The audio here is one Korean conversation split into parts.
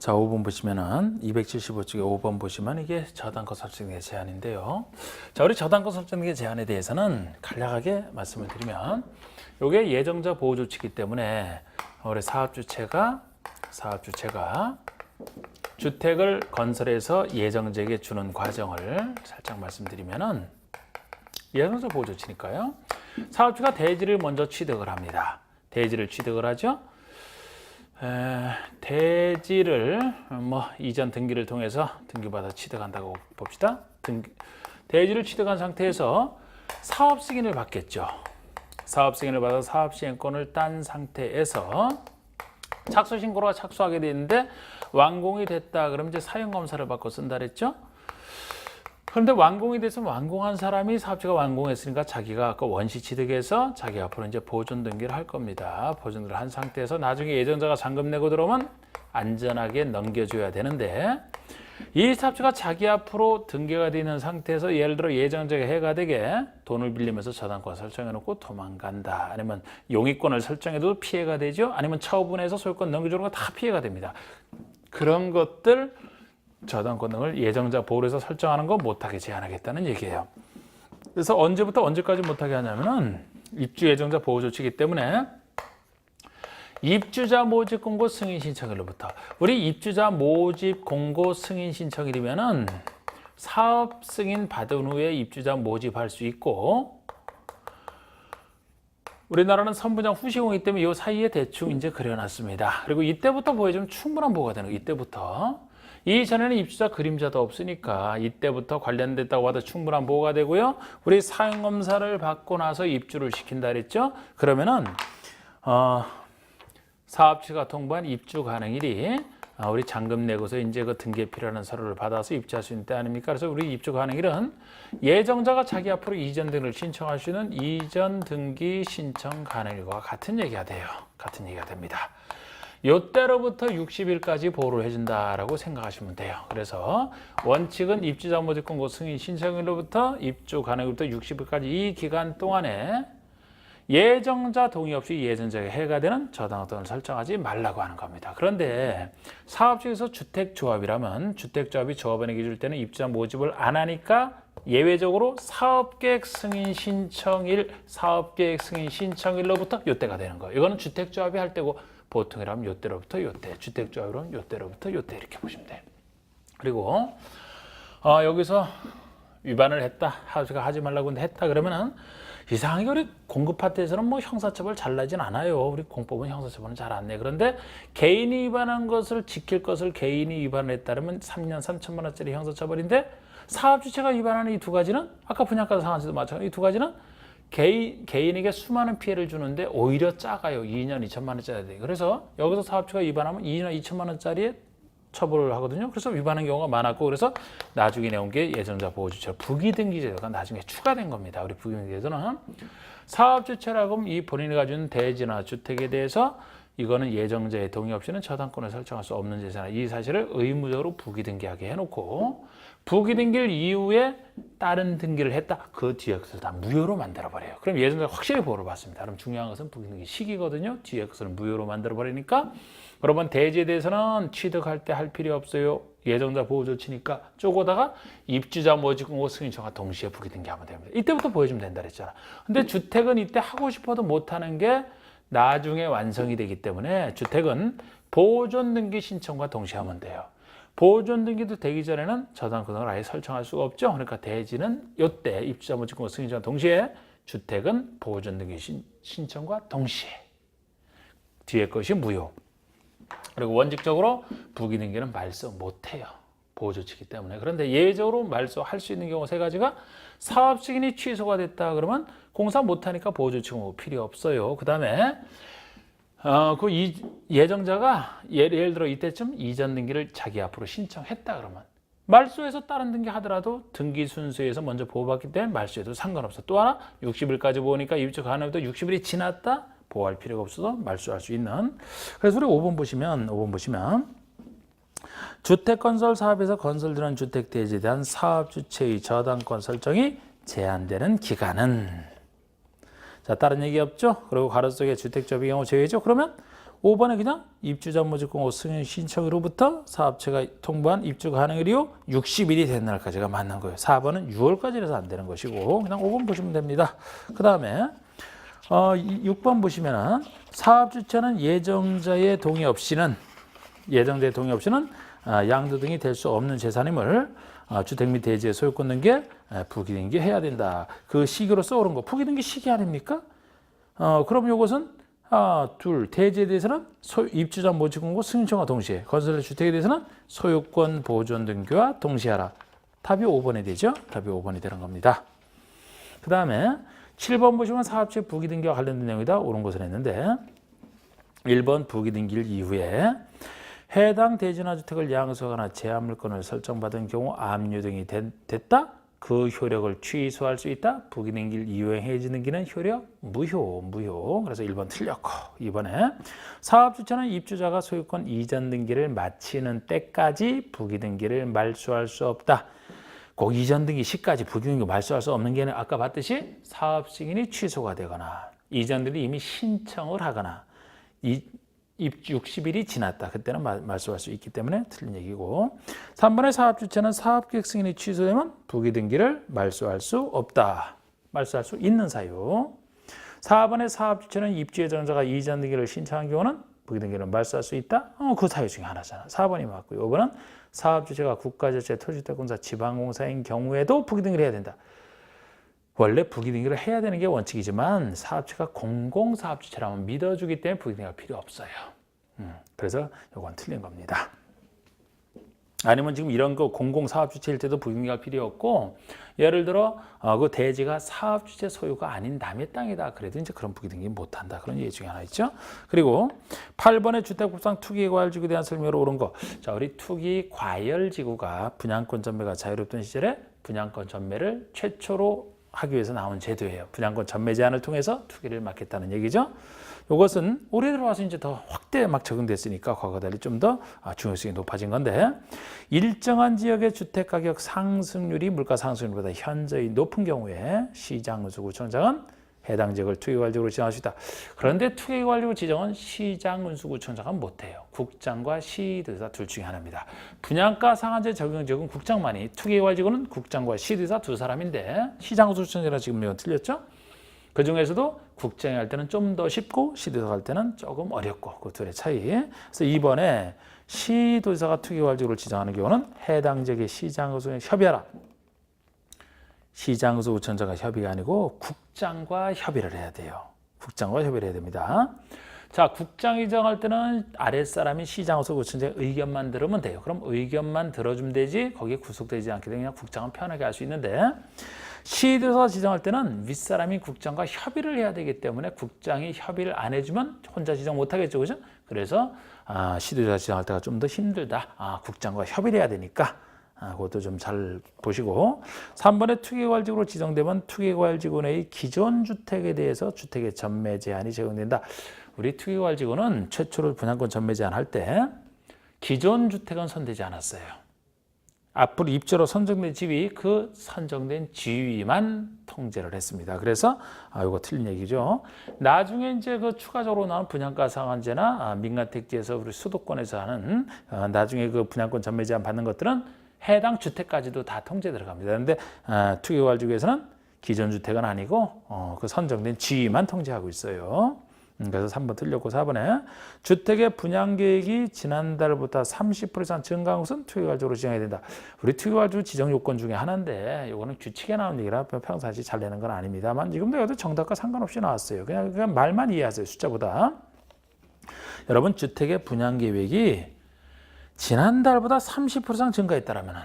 자, 5번 보시면은 275쪽에 5번 보시면 이게 저당권 설정의 제한인데요. 자, 우리 저당권 설정의 제한에 대해서는 간략하게 말씀을 드리면 이게 예정자 보호 조치이기 때문에 우리 사업주체가 주택을 건설해서 예정자에게 주는 과정을 살짝 말씀드리면은 예정자 보호 조치니까요. 사업주가 대지를 먼저 취득을 합니다. 대지를 취득을 하죠. 대지를 이전 등기를 통해서 등기받아 취득한다고 봅시다. 대지를 취득한 상태에서 사업 승인을 받겠죠. 사업 승인을 받아 사업 시행권을 딴 상태에서 착수 신고가 착수하게 되는데 완공이 됐다. 그럼 이제 사용 검사를 받고 쓴다 그랬죠. 그런데 완공이 돼서 완공한 사람이 사업체가 완공했으니까 자기가 아까 원시 취득해서 자기 앞으로 이제 보존 등기를 할 겁니다. 보존을 한 상태에서 나중에 예정자가 잔금 내고 들어오면 안전하게 넘겨줘야 되는데 이 사업체가 자기 앞으로 등기가 되어 있는 상태에서 예를 들어 예정자가 해가 되게 돈을 빌리면서 저당권 설정해 놓고 도망간다. 아니면 용익권을 설정해도 피해가 되죠. 아니면 처분해서 소유권 넘겨주는 거 다 피해가 됩니다. 그런 것들 저당권 등을 예정자 보호에서 설정하는 거 못하게 제한하겠다는 얘기예요. 그래서 언제부터 언제까지 못하게 하냐면은 입주 예정자 보호 조치이기 때문에 입주자 모집 공고 승인 신청일로부터 우리 입주자 모집 공고 승인 신청일이면은 사업 승인 받은 후에 입주자 모집할 수 있고 우리나라는 선분양 후시공이기 때문에 이 사이에 대충 이제 그려놨습니다. 그리고 이때부터 보여주면 충분한 보호가 되는 거예요. 이때부터. 이전에는 입주자 그림자도 없으니까 이때부터 관련됐다고 봐도 충분한 보호가 되고요. 우리 사용검사를 받고 나서 입주를 시킨다 그랬죠. 그러면은 사업주가 통보한 입주 가능일이 우리 잔금 내고서 이제 그 등기에 필요한 서류를 받아서 입주할 수 있는 때 아닙니까? 그래서 우리 입주 가능일은 예정자가 자기 앞으로 이전 등을 신청할 수 있는 이전 등기 신청 가능일과 같은 얘기가 돼요. 같은 얘기가 됩니다. 요때로부터 60일까지 보호를 해준다라고 생각하시면 돼요. 그래서 원칙은 입주자 모집 공고 승인 신청일로부터 입주 가능일부터 60일까지 이 기간 동안에 예정자 동의 없이 예정자에게 해가 되는 저당권을 설정하지 말라고 하는 겁니다. 그런데 사업주에서 주택조합이라면 주택조합이 조합원에게 줄 때는 입주자 모집을 안 하니까 예외적으로 사업계획 승인 신청일로부터 요때가 되는 거예요. 이거는 주택조합이 할 때고 보통이라면 요때로부터 요때, 주택조합이라면 요때로부터 요때 이렇게 보시면 돼요. 그리고 여기서 위반을 했다, 하우스가 하지 말라고 했는데 했다 그러면은 이상하게 우리 공급 파트에서는 뭐 형사처벌 잘 나진 않아요. 우리 공법은 형사처벌은 잘 안 내. 그런데 개인이 위반한 것을 지킬 것을 개인이 위반을 했다면 3년 3천만 원짜리 형사처벌인데 사업주체가 위반하는 이 두 가지는 아까 분양가 상한제도 마찬가지로 이 두 가지는 개인에게 수많은 피해를 주는데 오히려 작아요. 2년 2천만 원짜리 돼요. 그래서 여기서 사업주가 위반하면 2년 2천만 원짜리에 처벌을 하거든요. 그래서 위반하는 경우가 많았고 그래서 나중에 나온 게 예정자 보호주체로 부기등기제도가 나중에 추가된 겁니다. 우리 부기등기제도는 사업주체라고 하면 이 본인이 가지고 있는 대지나 주택에 대해서 이거는 예정자의 동의 없이는 저당권을 설정할 수 없는 재산이다. 이 사실을 의무적으로 부기등기하게 해놓고 부기등기를 이후에 다른 등기를 했다. 그 뒤에 것을 다 무효로 만들어버려요. 그럼 예정자가 확실히 보호를 받습니다. 그럼 중요한 것은 부기등기 시기거든요. 뒤에 것을 무효로 만들어버리니까 여러분 대지에 대해서는 취득할 때 할 필요 없어요. 예정자 보호 조치니까 쪼고다가 입주자 모집 공고 승인청과 동시에 부기등기하면 됩니다. 이때부터 보여주면 된다 그랬잖아. 근데 주택은 이때 하고 싶어도 못하는 게 나중에 완성이 되기 때문에 주택은 보존 등기 신청과 동시에 하면 돼요. 보존 등기도 되기 전에는 저당권을 아예 설정할 수가 없죠. 그러니까 대지는 이때 입주자 모집 공고 승인청과 동시에 주택은 보존 등기 신청과 동시에 뒤에 것이 무효. 그리고 원칙적으로 부기등기는 말소 못해요. 보호조치이기 때문에. 그런데 예외적으로 말소할 수 있는 경우 세 가지가 사업 승인이 취소가 됐다 그러면 공사 못하니까 보호조치가 필요 없어요. 그 다음에 예정자가 예를 들어 이때쯤 이전 등기를 자기 앞으로 신청했다 그러면 말소해서 다른 등기 하더라도 등기 순서에서 먼저 보호받기 때문에 말소해도 상관없어. 또 하나 60일까지 보니까 입주 가능부터 60일이 지났다. 보호할 필요가 없어서 말소할 수 있는. 그래서 우리 5번 보시면 주택건설 사업에서 건설되는 주택대지에 대한 사업주체의 저당권 설정이 제한되는 기간은 자 다른 얘기 없죠? 그리고 가로 속에 주택조합의 경우 제외죠? 그러면 5번에 그냥 입주자 모집공고 승인 신청으로부터 사업체가 통보한 입주 가능일이요 60일이 된 날까지가 맞는 거예요. 4번은 6월까지라서 안 되는 것이고 그냥 5번 보시면 됩니다. 그 다음에 6번 보시면은 사업주체는 예정자의 동의 없이는 양도 등이 될 수 없는 재산임을 주택 및 대지의 소유권 등기에 부기등기해야 된다. 그 시기로 써오른 거 부기등기 시기 아닙니까? 그럼 이것은 대지에 대해서는 입주자 모집공고 승인청과 동시에 건설의 주택에 대해서는 소유권 보존 등기와 동시하라. 답이 5번이 되죠. 답이 5번이 되는 겁니다. 그 다음에 7번 보시면 사업체 부기등기와 관련된 내용이다. 옳은 것을 했는데 1번 부기등기일 이후에 해당 대지나 주택을 양수하거나 제한물권을 설정받은 경우 압류 등이 됐다. 그 효력을 취소할 수 있다. 부기등기일 이후에 해지 등기는 효력 무효. 그래서 1번 틀렸고 2번에 사업주체는 입주자가 소유권 이전 등기를 마치는 때까지 부기등기를 말소할 수 없다. 꼭 이전 등기 시까지 부기등기 말소할 수 없는 게 아까 봤듯이 사업 승인이 취소가 되거나 이전들이 이미 신청을 하거나 60일이 지났다. 그때는 말소할 수 있기 때문에 틀린 얘기고 3번의 사업주체는 사업계획 승인이 취소되면 부기등기를 말소할 수 없다. 말소할 수 있는 사유. 4번의 사업주체는 입주 예정자가 이전 등기를 신청한 경우는 부기등기를 말소할 수 있다. 그 사유 중에 하나잖아. 4번이 맞고요. 5번은 사업주체가 국가자체, 토지주택공사, 지방공사인 경우에도 부기등기를 해야 된다. 원래 부기등기를 해야 되는 게 원칙이지만 사업체가 공공사업주체라면 믿어주기 때문에 부기등기가 필요 없어요. 그래서 이건 틀린 겁니다. 아니면 지금 이런 거 공공사업주체일 때도 부기등기가 필요 없고 예를 들어 그 대지가 사업주체 소유가 아닌 남의 땅이다. 그래도 이제 그런 부기등기 못한다. 그런 예외 중에 하나 있죠. 그리고 8번의 주택법상 투기과열지구에 대한 설명으로 옳은 거. 자, 우리 투기과열지구가 분양권 전매가 자유롭던 시절에 분양권 전매를 최초로 하기 위해서 나온 제도예요. 분양권 전매 제한을 통해서 투기를 막겠다는 얘기죠. 이것은 올해 들어와서 이제 더 확대 막 적용됐으니까 과거와 달리 좀 더 중요성이 높아진 건데 일정한 지역의 주택 가격 상승률이 물가 상승률보다 현저히 높은 경우에 시장운수구청장은 해당 지역을 투기과열지구로 지정할 수 있다. 그런데 투기과열지구 지정은 시장운수구청장은 못해요. 국장과 시도지사 둘 중에 하나입니다. 분양가 상한제 적용 지역은 국장만이, 투기과열지구는 국장과 시도지사 두 사람인데 시장운수구청장이라 지금 이건 틀렸죠? 그 중에서도 국장이 할 때는 좀 더 쉽고 시도지사가 할 때는 조금 어렵고 그 둘의 차이. 그래서 이번에 시도지사가 투기과열지구를 지정하는 경우는 해당 지역의 시장운수에 협의하라. 시장운수구청장과 협의가 아니고 국장과 협의를 해야 돼요. 국장과 협의를 해야 됩니다. 자, 국장이 정할 때는 아랫사람인 시장운수구청장의 의견만 들으면 돼요. 그럼 의견만 들어주면 되지 거기에 구속되지 않게 되면 그냥 국장은 편하게 할 수 있는데 시도지사 지정할 때는 윗사람인 국장과 협의를 해야 되기 때문에 국장이 협의를 안 해주면 혼자 지정 못하겠죠. 그죠? 그래서 시도지사 지정할 때가 좀 더 힘들다. 국장과 협의를 해야 되니까 그것도 좀 잘 보시고 3번에 투기과열지구로 지정되면 투기과열지구 내의 기존 주택에 대해서 주택의 전매 제한이 적용된다. 우리 투기과열지구는 최초로 분양권 전매 제한할 때 기존 주택은 선되지 않았어요. 앞으로 입주로 선정된 집이 그 선정된 지위만 통제를 했습니다. 그래서 이거 틀린 얘기죠. 나중에 이제 그 추가적으로 나온 분양가 상한제나 민간택지에서 우리 수도권에서 하는 나중에 그 분양권 전매 제한 받는 것들은 해당 주택까지도 다 통제 들어갑니다. 그런데 투기과열지구에서는 기존 주택은 아니고 그 선정된 지위만 통제하고 있어요. 그래서 3번 틀렸고 4번에 주택의 분양계획이 지난달보다 30% 이상 증가한 것은 투기과열지구로 지정해야 된다. 우리 투기과열지구 지정 요건 중에 하나인데 이거는 규칙에 나온 얘기라 평상시 잘 내는 건 아닙니다만 지금도 여기도 정답과 상관없이 나왔어요. 그냥 말만 이해하세요. 숫자보다. 여러분 주택의 분양계획이 지난달보다 30% 이상 증가했다라면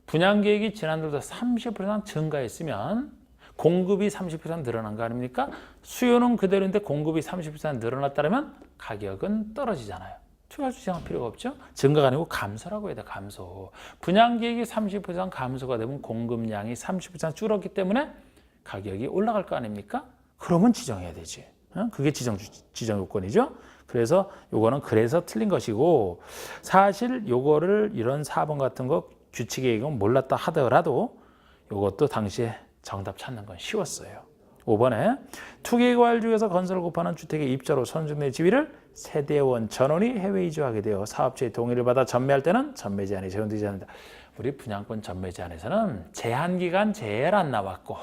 분양계획이 지난달보다 30% 이상 증가했으면 공급이 30% 이상 늘어난 거 아닙니까? 수요는 그대로인데 공급이 30% 이상 늘어났다면 가격은 떨어지잖아요. 투기과열지구 지정할 필요가 없죠. 증가가 아니고 감소라고 해야 돼. 감소. 분양계획이 30% 이상 감소가 되면 공급량이 30% 이상 줄었기 때문에 가격이 올라갈 거 아닙니까? 그러면 지정해야 되지. 그게 지정 요건이죠. 그래서 요거는 그래서 틀린 것이고 사실 요거를 이런 4번 같은 거 규칙의 이건 몰랐다 하더라도 요것도 당시에 정답 찾는 건 쉬웠어요. 5번에 투기과일 중에서 건설을 고파하는 주택의 입자로 선정된 지위를 세대원 전원이 해외 이주하게 되어 사업체의 동의를 받아 전매할 때는 전매 제한이 적용되지 않는다. 우리 분양권 전매 제한에서는 제한기간 제일 안 나왔고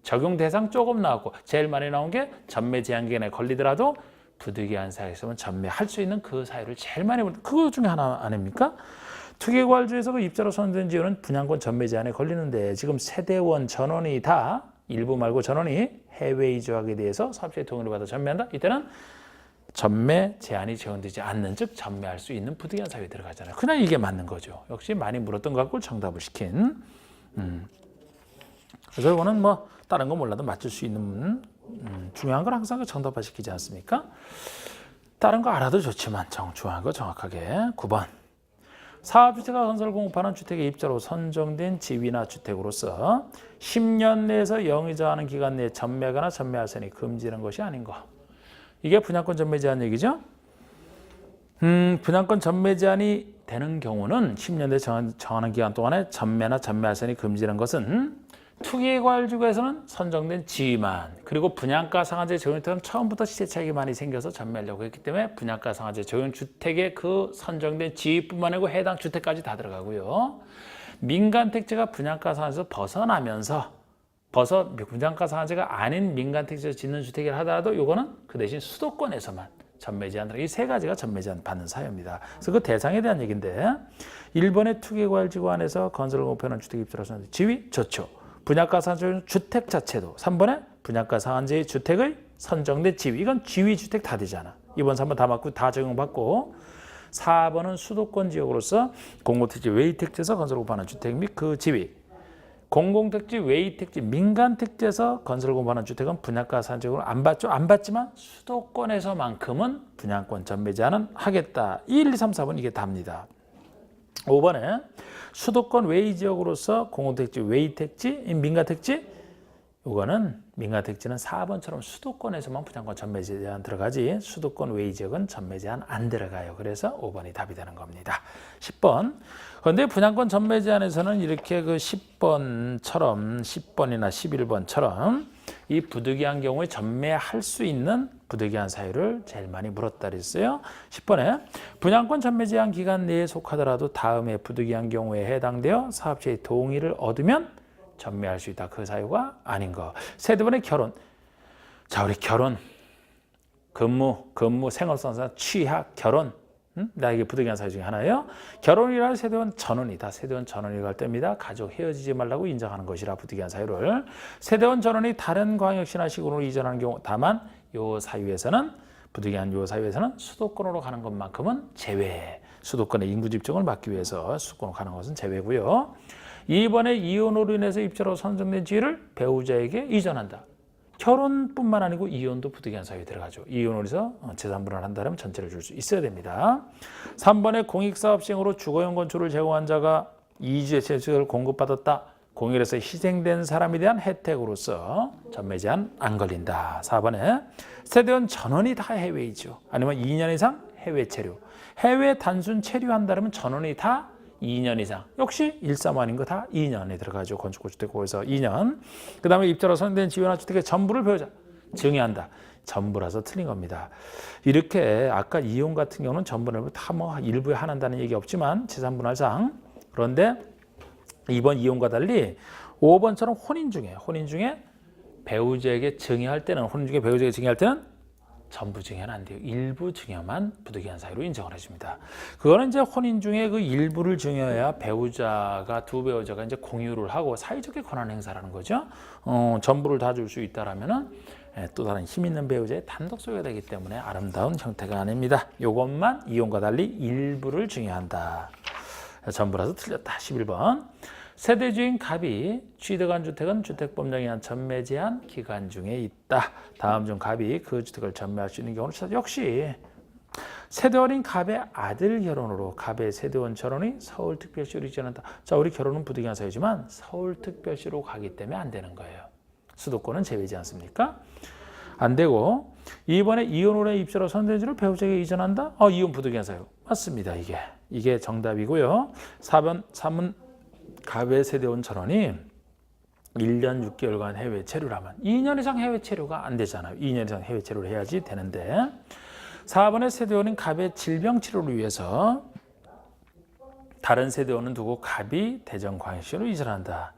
적용 대상 조금 나왔고 제일 많이 나온 게 전매 제한 기간에 걸리더라도 부득이한 사유가 있으면 전매할 수 있는 그 사유를 제일 많이 그거 중에 하나 아닙니까? 투기과일 중에서 그 입자로 선정된 지위는 분양권 전매 제한에 걸리는데 지금 세대원 전원이 다 일부 말고 전원이 해외 이주하게 대해서 사업체의 동의를 받아 전매한다. 이때는 전매 제한이 적용되지 않는 즉 전매할 수 있는 부득이한 사유에 들어가잖아요. 그냥 이게 맞는 거죠. 역시 많이 물었던 것 같고 정답을 시킨. 그래서 이거는 뭐 다른 거 몰라도 맞출 수 있는 중요한 건 항상 정답화 시키지 않습니까? 다른 거 알아도 좋지만 중요한 거 정확하게. 9번. 사업주체가 건설 공급하는 주택의 입자로 선정된 지위나 주택으로서 10년 내에서 영위자하는 기간 내에 전매하거나 전매할 시에 금지하는 것이 아닌 거. 이게 분양권 전매 제한 얘기죠. 분양권 전매 제한이 되는 경우는 10년 내에 정하는 기간 동안에 전매나 전매할 시에 금지하는 것은 투기과일주에서는 선정된 지위만 그리고 분양가 상한제 적용주택은 처음부터 시세 차익이 많이 생겨서 전매하려고 했기 때문에 분양가 상한제 적용주택의 그 선정된 지위뿐만 아니고 해당 주택까지 다 들어가고요. 민간택지가 분양가 상한제에서 벗어나면서 분양가 상한제가 아닌 민간택지에서 짓는 주택이라 하더라도 이거는 그 대신 수도권에서만 전매 제한 이 세 가지가 전매 제한 받는 사유입니다. 그래서 그 대상에 대한 얘기인데 1번의 투기과일지구 안에서 건설을 목표하는 주택 입주로서는 지위 좋죠. 분양가 상한제 주택 자체도 3번에 분양가 상한제의 주택의 선정된 지위 이건 지위주택 다 되잖아. 2번, 3번 다 맞고 다 적용받고 4번은 수도권 지역으로서 공공택지 외의택지에서 건설을 공급하는 주택 및 그 지위 공공택지 외의택지 민간택지에서 건설을 공급하는 주택은 분양가 상한제로 안 받죠. 안 받지만 수도권에서만큼은 분양권 전매 제한은 하겠다. 1, 2, 3, 4번 이게 답니다. 5번에 수도권 외의 지역으로서 공공택지, 외의택지, 민간택지 이거는 민간택지는 4번처럼 수도권에서만 분양권 전매 제한 들어가지 수도권 외의 지역은 전매 제한 안 들어가요. 그래서 5번이 답이 되는 겁니다. 10번. 그런데 분양권 전매 제한에서는 이렇게 그 10번처럼 10번이나 11번처럼 이 부득이한 경우에 전매할 수 있는 부득이한 사유를 제일 많이 물었다 그랬어요. 10번에 분양권 전매 제한 기간 내에 속하더라도 다음에 부득이한 경우에 해당되어 사업체의 동의를 얻으면 전매할 수 있다. 그 사유가 아닌 거. 세대번의 결혼. 자, 우리 결혼, 근무, 생업선상, 취학, 결혼. 나에게 부득이한 사유 중에 하나예요. 결혼이라는 세대원 전원이다. 세대원 전원이 갈 때입니다. 가족 헤어지지 말라고 인정하는 것이라 부득이한 사유를. 세대원 전원이 다른 광역시나 시군으로 이전하는 경우 다만 요 사유에서는 부득이한 요 사유에서는 수도권으로 가는 것만큼은 제외. 수도권의 인구 집중을 막기 위해서 수도권으로 가는 것은 제외고요. 2번에 이혼으로 인해서 입자로 선정된 지위를 배우자에게 이전한다. 결혼뿐만 아니고 이혼도 부득이한 사유에 들어가죠. 이혼으로 해서 재산분할을 한다면 전체를 줄 수 있어야 됩니다. 3번에 공익사업 시행으로 주거용 건축을 제공한 자가 이주의 재수를 공급받았다. 공익에서 희생된 사람에 대한 혜택으로서 전매 제한 안 걸린다. 4번에 세대원 전원이 다 해외이죠. 아니면 2년 이상 해외 체류. 해외 단순 체류한다면 전원이 다 2년 이상. 역시 1, 3 아닌 거 다 2년에 들어가죠. 건축주택공에서 2년. 그 다음에 입자로 선정된 지위나 주택의 전부를 배우자. 증여한다. 전부라서 틀린 겁니다. 이렇게 아까 이혼 같은 경우는 전부를 다 뭐 일부에 한한다는 얘기 없지만 재산분할상. 그런데 2번 이혼과 달리 5번처럼 혼인 중에 배우자에게 증여할 때는 전부 증여는 안 돼요. 일부 증여만 부득이한 사유로 인정을 해줍니다. 그거는 이제 혼인 중에 그 일부를 증여해야 두 배우자가 이제 공유를 하고 사회적인 권한 행사라는 거죠. 전부를 다 줄 수 있다라면은 또 다른 힘 있는 배우자의 단독 소유가 되기 때문에 아름다운 형태가 아닙니다. 이것만 이혼과 달리 일부를 증여한다. 전부라서 틀렸다. 11번. 세대주인 갑이 취득한 주택은 주택법령에 의한 전매 제한 기간 중에 있다. 다음 중 갑이 그 주택을 전매할 수 있는 경우는 역시 세대원인 갑의 아들 결혼으로 갑의 세대원 전원이 서울특별시로 이전한다. 자, 우리 결혼은 부득이한 사유지만 서울특별시로 가기 때문에 안 되는 거예요. 수도권은 제외지 않습니까? 안 되고 2번에 이혼으로 입자로 선대지를 배우자에게 이전한다. 이혼 부득이한 사유. 맞습니다. 이게 정답이고요. 4번 3은 갑의 세대원 전원이 1년 6개월간 해외 체류라면 2년 이상 해외 체류가 안 되잖아요. 2년 이상 해외 체류를 해야지 되는데 4번의 세대원인 갑의 질병 치료를 위해서 다른 세대원은 두고 갑이 대전광역시로 이전한다.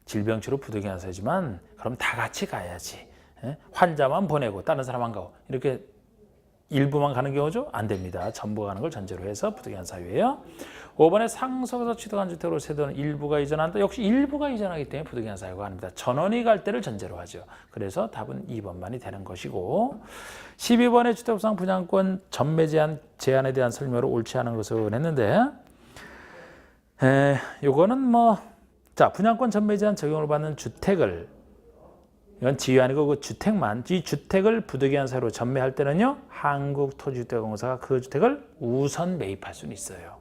질병 치료 부득이한 사지만 그럼 다 같이 가야지. 환자만 보내고 다른 사람 안 가고 이렇게 일부만 가는 경우죠? 안 됩니다. 전부 가는 걸 전제로 해서 부득이한 사유예요. 5번에 상속에서 취득한 주택으로 세대원 일부가 이전한다. 역시 일부가 이전하기 때문에 부득이한 사유가 아닙니다. 전원이 갈 때를 전제로 하죠. 그래서 답은 2번만이 되는 것이고 12번의 주택부상 분양권 전매 제한에 대한 설명으로 옳지 않은 것을 했는데 요거는 자 분양권 전매 제한 적용을 받는 주택을 이건 지위 아니고 그 주택만 이 주택을 부득이한 사유로 전매할 때는요 한국토지주택공사가 그 주택을 우선 매입할 수는 있어요.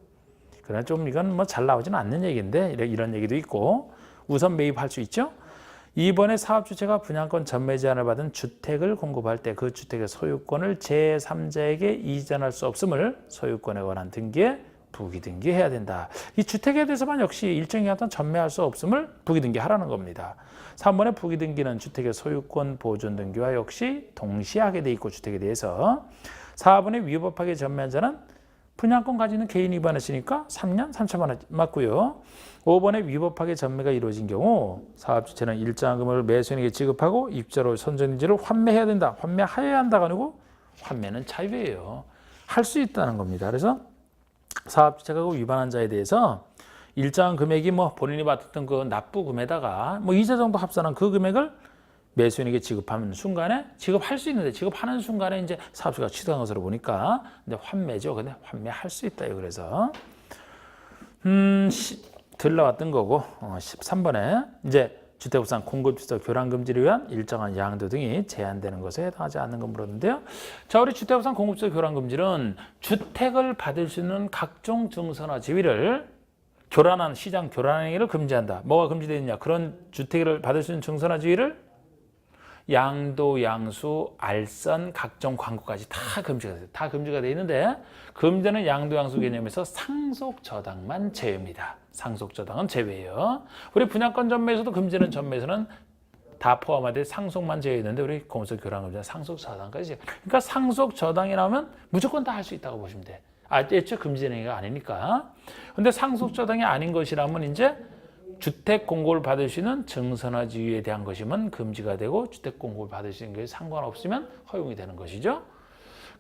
그러나 좀 이건 잘 나오지는 않는 얘기인데 이런 얘기도 있고 우선 매입할 수 있죠. 2번에 사업주체가 분양권 전매 제한을 받은 주택을 공급할 때 그 주택의 소유권을 제3자에게 이전할 수 없음을 소유권에 관한 등기에 부기등기해야 된다. 이 주택에 대해서만 역시 일정 기간 동안 전매할 수 없음을 부기등기하라는 겁니다. 3번의 부기등기는 주택의 소유권 보존 등기와 역시 동시에 하게 돼 있고 주택에 대해서 4번의 위법하게 전매한 자는 분양권 가지는 개인 위반했으니까 3년 3천만 원 맞고요. 5번에 위법하게 전매가 이루어진 경우 사업주체는 일정한 금액을 매수인에게 지급하고 입자로 선정인지를 환매해야 된다. 환매하여야 한다가 아니고 환매는 자유예요. 할 수 있다는 겁니다. 그래서 사업주체가 그 위반한 자에 대해서 일정한 금액이 본인이 받았던 그 납부금에다가 이자 정도 합산한 그 금액을 매수인에게 지급하는 순간에 지급할 수 있는데 지급하는 순간에 이제 사업주가 취득한 것으로 보니까 이제 환매죠. 근데 환매할 수 있다요. 그래서 덜 나왔던 거고 13번에 이제 주택부상 공급지적 교란 금지를 위한 일정한 양도 등이 제한되는 것에 해당하지 않는 거 물었는데요. 자, 우리 주택부상 공급지적 교란 금지는 주택을 받을 수 있는 각종 증서나 지위를 교란한 시장 교란 행위를 금지한다. 뭐가 금지되어 있냐? 그런 주택을 받을 수 있는 증서나 지위를 양도, 양수, 알선, 각종 광고까지 다 금지가 돼요. 다 금지가 되어 있는데 금지는 양도, 양수 개념에서 상속 저당만 제외입니다. 상속 저당은 제외예요. 우리 분양권 전매에서도 금지는 전매에서는 다 포함하되 상속만 제외했는데 우리 공소 교란 금지는 상속 저당까지. 그러니까 상속 저당이 나오면 무조건 다 할 수 있다고 보시면 돼. 애초에 금지되는 행위가 아니니까. 근데 상속 저당이 아닌 것이라면 이제 주택 공고를 받을 수 있는 증서나 지위에 대한 것이면 금지가 되고 주택 공고를 받을 수 있는 것이 상관없으면 허용이 되는 것이죠.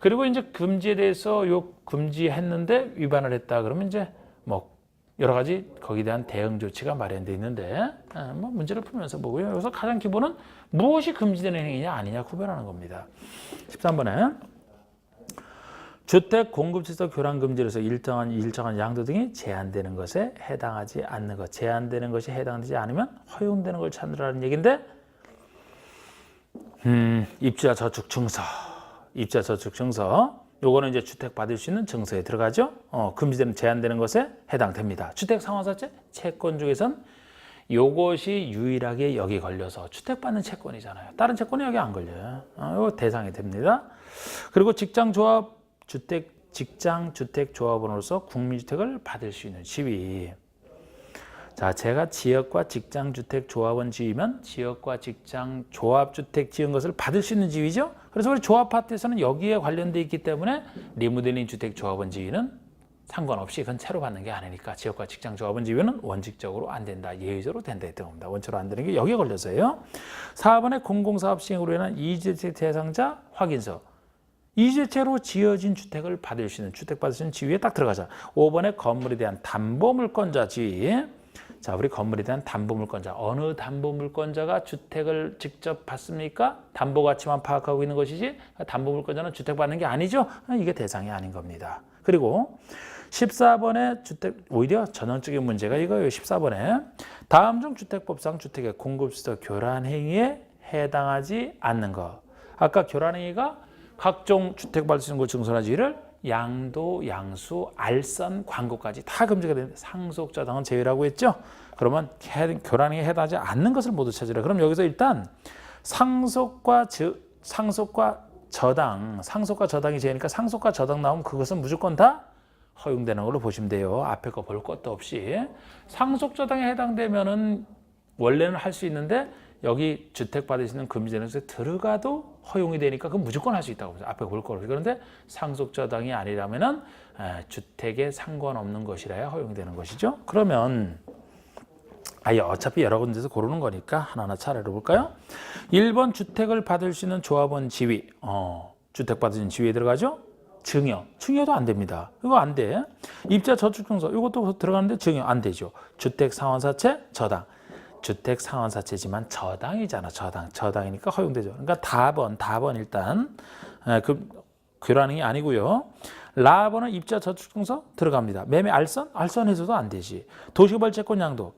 그리고 이제 금지에 대해서 금지했는데 위반을 했다 그러면 이제 여러 가지 거기에 대한 대응 조치가 마련되어 있는데 문제를 풀면서 보고요. 여기서 가장 기본은 무엇이 금지되는 행위냐 아니냐 구별하는 겁니다. 13번에 주택 공급지적 교란 금지로서 일정한 양도 등이 제한되는 것에 해당하지 않는 것. 제한되는 것이 해당되지 않으면 허용되는 걸 찾으라는 얘기인데 입주자 저축 증서. 입주자 저축 증서. 요거는 이제 주택 받을 수 있는 증서에 들어가죠. 금지되는 제한되는 것에 해당됩니다. 주택 상환사채 채권 중에선 요것이 유일하게 여기 걸려서 주택 받는 채권이잖아요. 다른 채권이 여기 안 걸려요. 요 대상이 됩니다. 그리고 직장 주택 조합원으로서 국민주택을 받을 수 있는 지위. 자, 제가 지역과 직장 주택 조합원 지위면 지역과 직장 조합주택 지은 것을 받을 수 있는 지위죠. 그래서 우리 조합 파트에서는 여기에 관련돼 있기 때문에 리모델링 주택 조합원 지위는 상관없이 그건 채로 받는 게 아니니까 지역과 직장 조합원 지위는 원칙적으로 안 된다. 예외적으로 된다 했던 겁니다. 원칙으로 안 되는 게 여기에 걸려서요. 4번에 공공사업 시행으로 인한 이주택 대상자 확인서. 이주택으로 지어진 주택을 받을 수 있는 주택 받을 수 있는 지위에 딱 들어가자. 5번에 건물에 대한 담보물권자 지위. 자, 우리 건물에 대한 담보물권자. 어느 담보물권자가 주택을 직접 받습니까? 담보 가치만 파악하고 있는 것이지 담보물권자는 주택 받는 게 아니죠. 이게 대상이 아닌 겁니다. 그리고 14번에 주택 오히려 전형적인 문제가 이거예요. 14번에 다음 중 주택법상 주택의 공급시설 교란 행위에 해당하지 않는 것. 아까 교란 행위가 각종 주택 받을 수 있는 것 증서나 지위를 양도, 양수, 알선, 광고까지 다 금지가 되는데 상속저당은 제외라고 했죠. 그러면 교란행위에 해당하지 않는 것을 모두 찾으라. 그럼 여기서 일단 상속과 저당이 제외니까 상속과 저당 나오면 그것은 무조건 다 허용되는 걸로 보시면 돼요. 앞에 거 볼 것도 없이. 상속저당에 해당되면은 원래는 할 수 있는데 여기 주택 받을 수 있는 금지되는 들어가도 허용이 되니까 그건 무조건 할 수 있다고 보죠. 앞에 볼 거로. 그런데 상속저당이 아니라면은 주택에 상관없는 것이라야 허용되는 것이죠. 그러면 어차피 여러 군데서 고르는 거니까 하나하나 차례로 볼까요? 1번 주택을 받을 수 있는 조합원 지위. 주택 받을 수 있는 지위에 들어가죠? 증여. 증여도 안 됩니다. 이거 안 돼. 입자 저축증서. 이것도 들어가는데 증여 안 되죠. 주택 상환사채 저당. 주택 상환사채지만 저당이잖아. 저당이니까 허용되죠. 그러니까 답은 일단 교란이 아니고요. 라번은 입자 저축증서 들어갑니다. 매매 알선해서도 안 되지. 도시개발 채권 양도.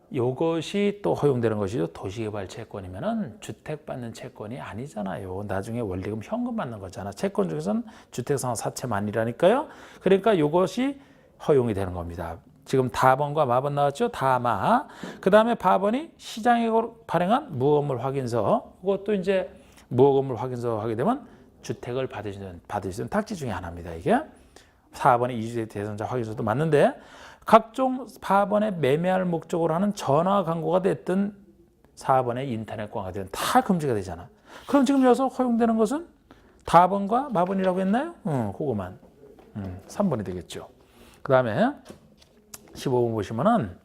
이것이 또 허용되는 것이죠. 도시개발 채권이면은 주택 받는 채권이 아니잖아요. 나중에 원리금 현금 받는 거잖아. 채권 중에서는 주택상환사채만이라니까요. 그러니까 이것이 허용이 되는 겁니다. 지금 다번과 마번 나왔죠? 다마. 그 다음에 바번이 시장에 발행한 무허건물 확인서. 이것도 이제 무허건물 확인서 하게 되면 주택을 받으시는 탁지 중에 하나입니다. 이게 4번의 이주택 대상자 확인서도 맞는데 각종 4번에 매매할 목적으로 하는 전화 광고가 됐든 4번에 인터넷 광고가 됐든 다 금지가 되잖아. 그럼 지금 여기서 허용되는 것은 다번과 마번이라고 했나요? 그거만. 3번이 되겠죠. 그 다음에 15번 보시면은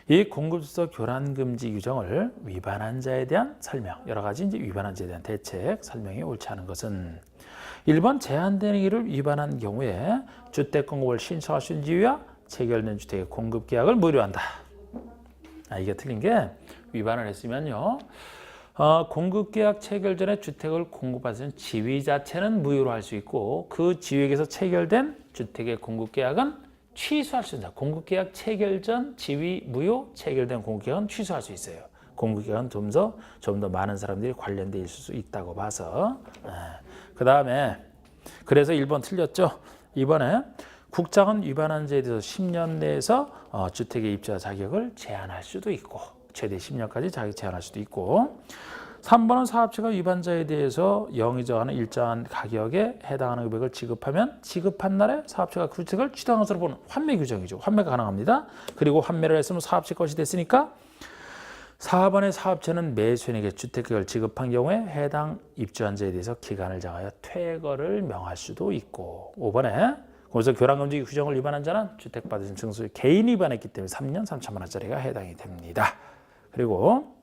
이 공급수서 교란 금지 규정을 위반한 자에 대한 설명, 여러 가지 이제 위반한 자에 대한 대책 설명이 옳지 않은 것은 1번 제한되는 일을 위반한 경우에 주택 공급을 신청할 수 있는 지위와 체결된 주택의 공급 계약을 무효한다. 이게 틀린 게 위반을 했으면요. 공급 계약 체결 전에 주택을 공급받는 지위 자체는 무효로 할 수 있고 그 지위에서 체결된 주택의 공급 계약은 취소할 수 있다. 공급 계약 체결 전 지위 무효, 체결된 공급 계약은 취소할 수 있어요. 공급 계약은 좀 더 많은 사람들이 관련돼 있을 수 있다고 봐서. 그 다음에 그래서 1번 틀렸죠. 이번에 국장은 위반한 자에 대해서 10년 내에서 주택의 입자 자격을 제한할 수도 있고 최대 10년까지 자격 제한할 수도 있고 3번은 사업체가 위반자에 대해서 영위 정하는 일정한 가격에 해당하는 금액을 지급하면 지급한 날에 사업체가 그 주택을 취득한 것으로 보는 환매 규정이죠. 환매가 가능합니다. 그리고 환매를 했으면 사업체 것이 됐으니까 4번의 사업체는 매수인에게 주택계약을 지급한 경우에 해당 입주한자에 대해서 기간을 정하여 퇴거를 명할 수도 있고 5번에 그래서 교란금지 규정을 위반한 자는 주택 받으신 증수 개인 위반했기 때문에 3년 3천만 원짜리가 해당이 됩니다. 그리고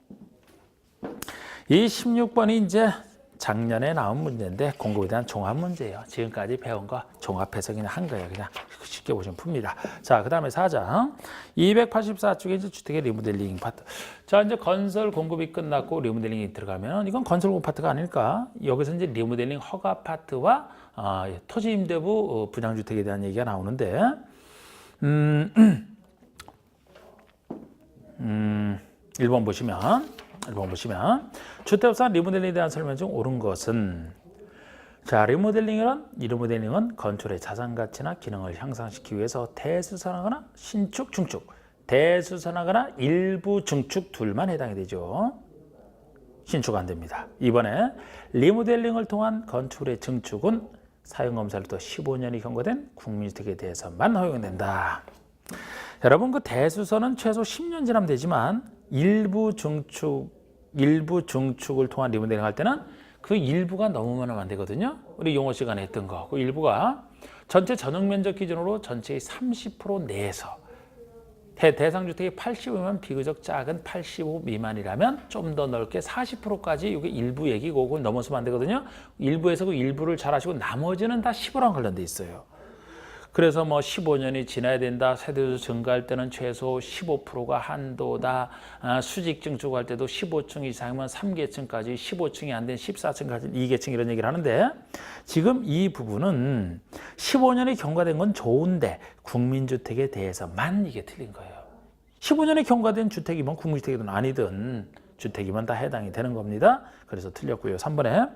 이 16번이 이제 작년에 나온 문제인데 공급에 대한 종합 문제예요. 지금까지 배운 거 종합해서 그냥 한 거예요. 그냥 쉽게 보시면 풉니다. 자, 그 다음에 4장 284쪽에 이제 주택의 리모델링 파트. 자, 이제 건설 공급이 끝났고 리모델링이 들어가면 이건 건설 공급 파트가 아닐까? 여기서 이제 리모델링 허가 파트와 토지 임대부 분양주택에 대한 얘기가 나오는데 1번 보시면 주택업상 리모델링에 대한 설명 중 옳은 것은 자, 리모델링은 건축의 자산 가치나 기능을 향상시키기 위해서 대수선하거나 신축, 중축, 대수선하거나 일부 중축 둘만 해당이 되죠. 신축 안 됩니다. 이번에 리모델링을 통한 건축의 증축은 사용검사로부터 15년이 경과된 국민주택에 대해서만 허용된다. 여러분 그 대수선은 최소 10년 지나면 되지만 일부 중축을 통한 리모델링 할 때는 그 일부가 넘으면 안 되거든요. 우리 용어 시간에 했던 거. 그 일부가 전체 전용 면적 기준으로 전체의 30% 내에서 대상주택이 85면 비교적 작은 85 미만이라면 좀 더 넓게 40%까지 이게 일부 얘기고 그걸 넘어서면 안 되거든요. 일부에서 그 일부를 잘 하시고 나머지는 다 15랑 관련돼 있어요. 그래서 뭐 15년이 지나야 된다. 세대수 증가할 때는 최소 15%가 한도다. 수직 증축할 때도 15층 이상이면 3계층까지 15층이 안 된 14층까지 2계층 이런 얘기를 하는데 지금 이 부분은 15년이 경과된 건 좋은데 국민주택에 대해서만 이게 틀린 거예요. 15년이 경과된 주택이면 국민주택이든 아니든 주택이면 다 해당이 되는 겁니다. 그래서 틀렸고요. 3번에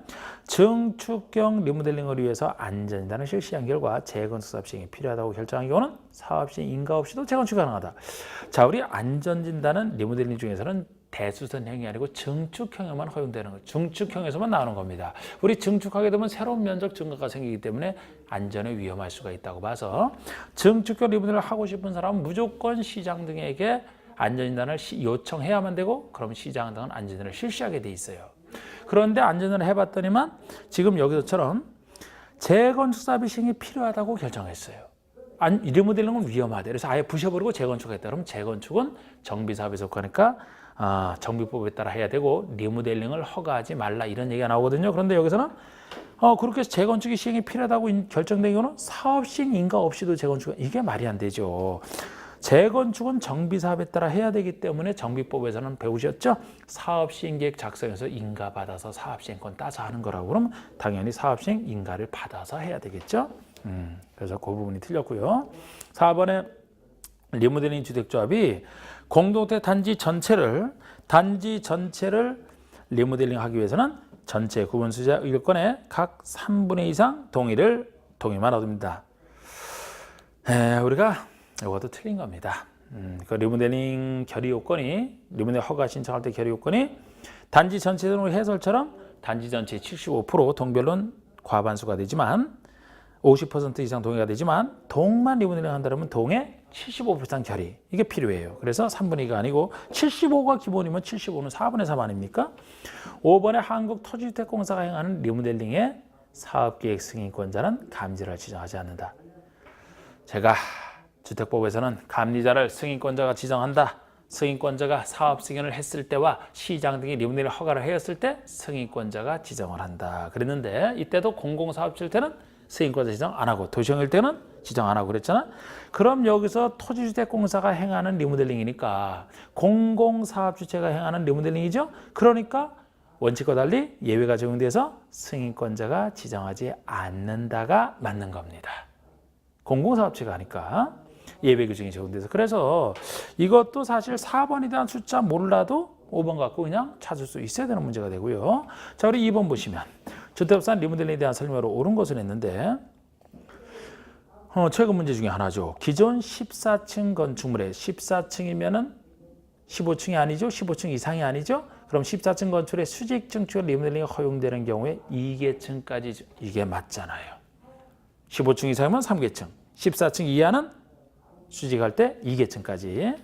증축형 리모델링을 위해서 안전진단을 실시한 결과 재건축 사업 시행이 필요하다고 결정한 경우는 사업 시행 인가 없이도 재건축이 가능하다. 자, 우리 안전진단은 리모델링 중에서는 대수선형이 아니고 증축형에만 허용되는 거예요. 증축형에서만 나오는 겁니다. 우리 증축하게 되면 새로운 면적 증가가 생기기 때문에 안전에 위험할 수가 있다고 봐서 증축형 리모델링을 하고 싶은 사람은 무조건 시장 등에게 안전진단을 요청해야만 되고 그럼 시장당은 안전진단을 실시하게 돼 있어요. 그런데 안전진단을 해봤더니만 지금 여기서처럼 재건축 사업의 시행이 필요하다고 결정했어요. 리모델링은 위험하대. 그래서 아예 부셔버리고 재건축하겠다. 그럼 재건축은 정비사업에 속하니까 정비법에 따라 해야 되고 리모델링을 허가하지 말라 이런 얘기가 나오거든요. 그런데 여기서는 그렇게 해서 재건축이 시행이 필요하다고 결정된 경우는 사업 시행 인가 없이도 재건축은 이게 말이 안 되죠. 재건축은 정비사업에 따라 해야 되기 때문에 정비법에서는 배우셨죠? 사업시행계획 작성해서 인가 받아서 사업시행권 따서 하는 거라고 그러면 당연히 사업시행 인가를 받아서 해야 되겠죠? 그래서 그 부분이 틀렸고요. 4번에 리모델링 주택조합이 공동체 단지 전체를 리모델링하기 위해서는 전체 구분수자 의결권의 각 3분의 2 이상 동의만 얻습니다. 우리가 이것도 틀린 겁니다. 그 리모델링 리모델링 허가 신청할 때 결의 요건이 단지 전체 등록 해설처럼 단지 전체 75% 동별론 과반수가 되지만 50% 이상 동의가 되지만 동만 리모델링 한다면 동의 75% 이상 결의 이게 필요해요. 그래서 3분의 2가 아니고 75가 기본이면 75는 4분의 3 아닙니까? 5번에 한국토지주택공사가 행하는 리모델링의 사업계획 승인권자는 감리자를 지정하지 않는다. 제가 주택법에서는 감리자를 승인권자가 지정한다. 승인권자가 사업 승인을 했을 때와 시장 등의 리모델링 허가를 하였을 때 승인권자가 지정을 한다. 그랬는데 이때도 공공사업지일 때는 승인권자 지정 안 하고 도시형일 때는 지정 안 하고 그랬잖아. 그럼 여기서 토지주택공사가 행하는 리모델링이니까 공공사업주체가 행하는 리모델링이죠. 그러니까 원칙과 달리 예외가 적용돼서 승인권자가 지정하지 않는다가 맞는 겁니다. 공공사업체가 하니까 예외 규정이 적용돼서. 그래서 이것도 사실 4번에 대한 숫자 몰라도 5번 갖고 그냥 찾을 수 있어야 되는 문제가 되고요. 자, 우리 2번 보시면 주택법상 리모델링에 대한 설명으로 옳은 것은 했는데 최근 문제 중에 하나죠. 기존 14층 건축물에 14층이면은 15층이 아니죠. 15층 이상이 아니죠. 그럼 14층 건축에 수직 증축 리모델링이 허용되는 경우에 2계층까지 이게 맞잖아요. 15층 이상이면 3계층, 14층 이하는 수직할 때 2계층까지.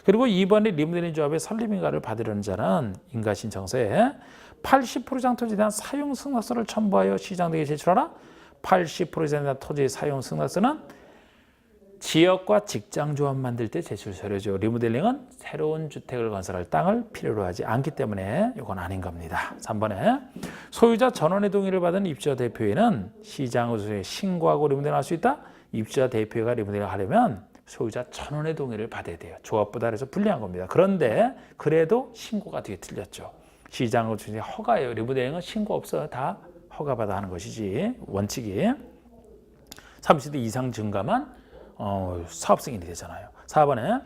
그리고 2번에 리모델링 조합의 설립인가를 받으려는 자는 인가신청서에 80% 이상 토지에 대한 사용 승낙서를 첨부하여 시장 등에 제출하라. 80% 이상 대한 토지의 사용 승낙서는 지역과 직장 조합 만들 때 제출 서류죠. 리모델링은 새로운 주택을 건설할 땅을 필요로 하지 않기 때문에 이건 아닌 겁니다. 3번에 소유자 전원의 동의를 받은 입주자 대표회는 시장 의소에 신고하고 리모델링 할 수 있다. 입주자 대표회가 리모델링 하려면 소유자 전원의 동의를 받아야 돼요. 조합보다 그래서 불리한 겁니다. 그런데 그래도 신고가 되게 틀렸죠. 시장 의소에 허가예요. 리모델링은 신고 없어요. 다 허가받아 하는 것이지 원칙이. 30대 이상 증가만 사업 승인이 되잖아요. 4번에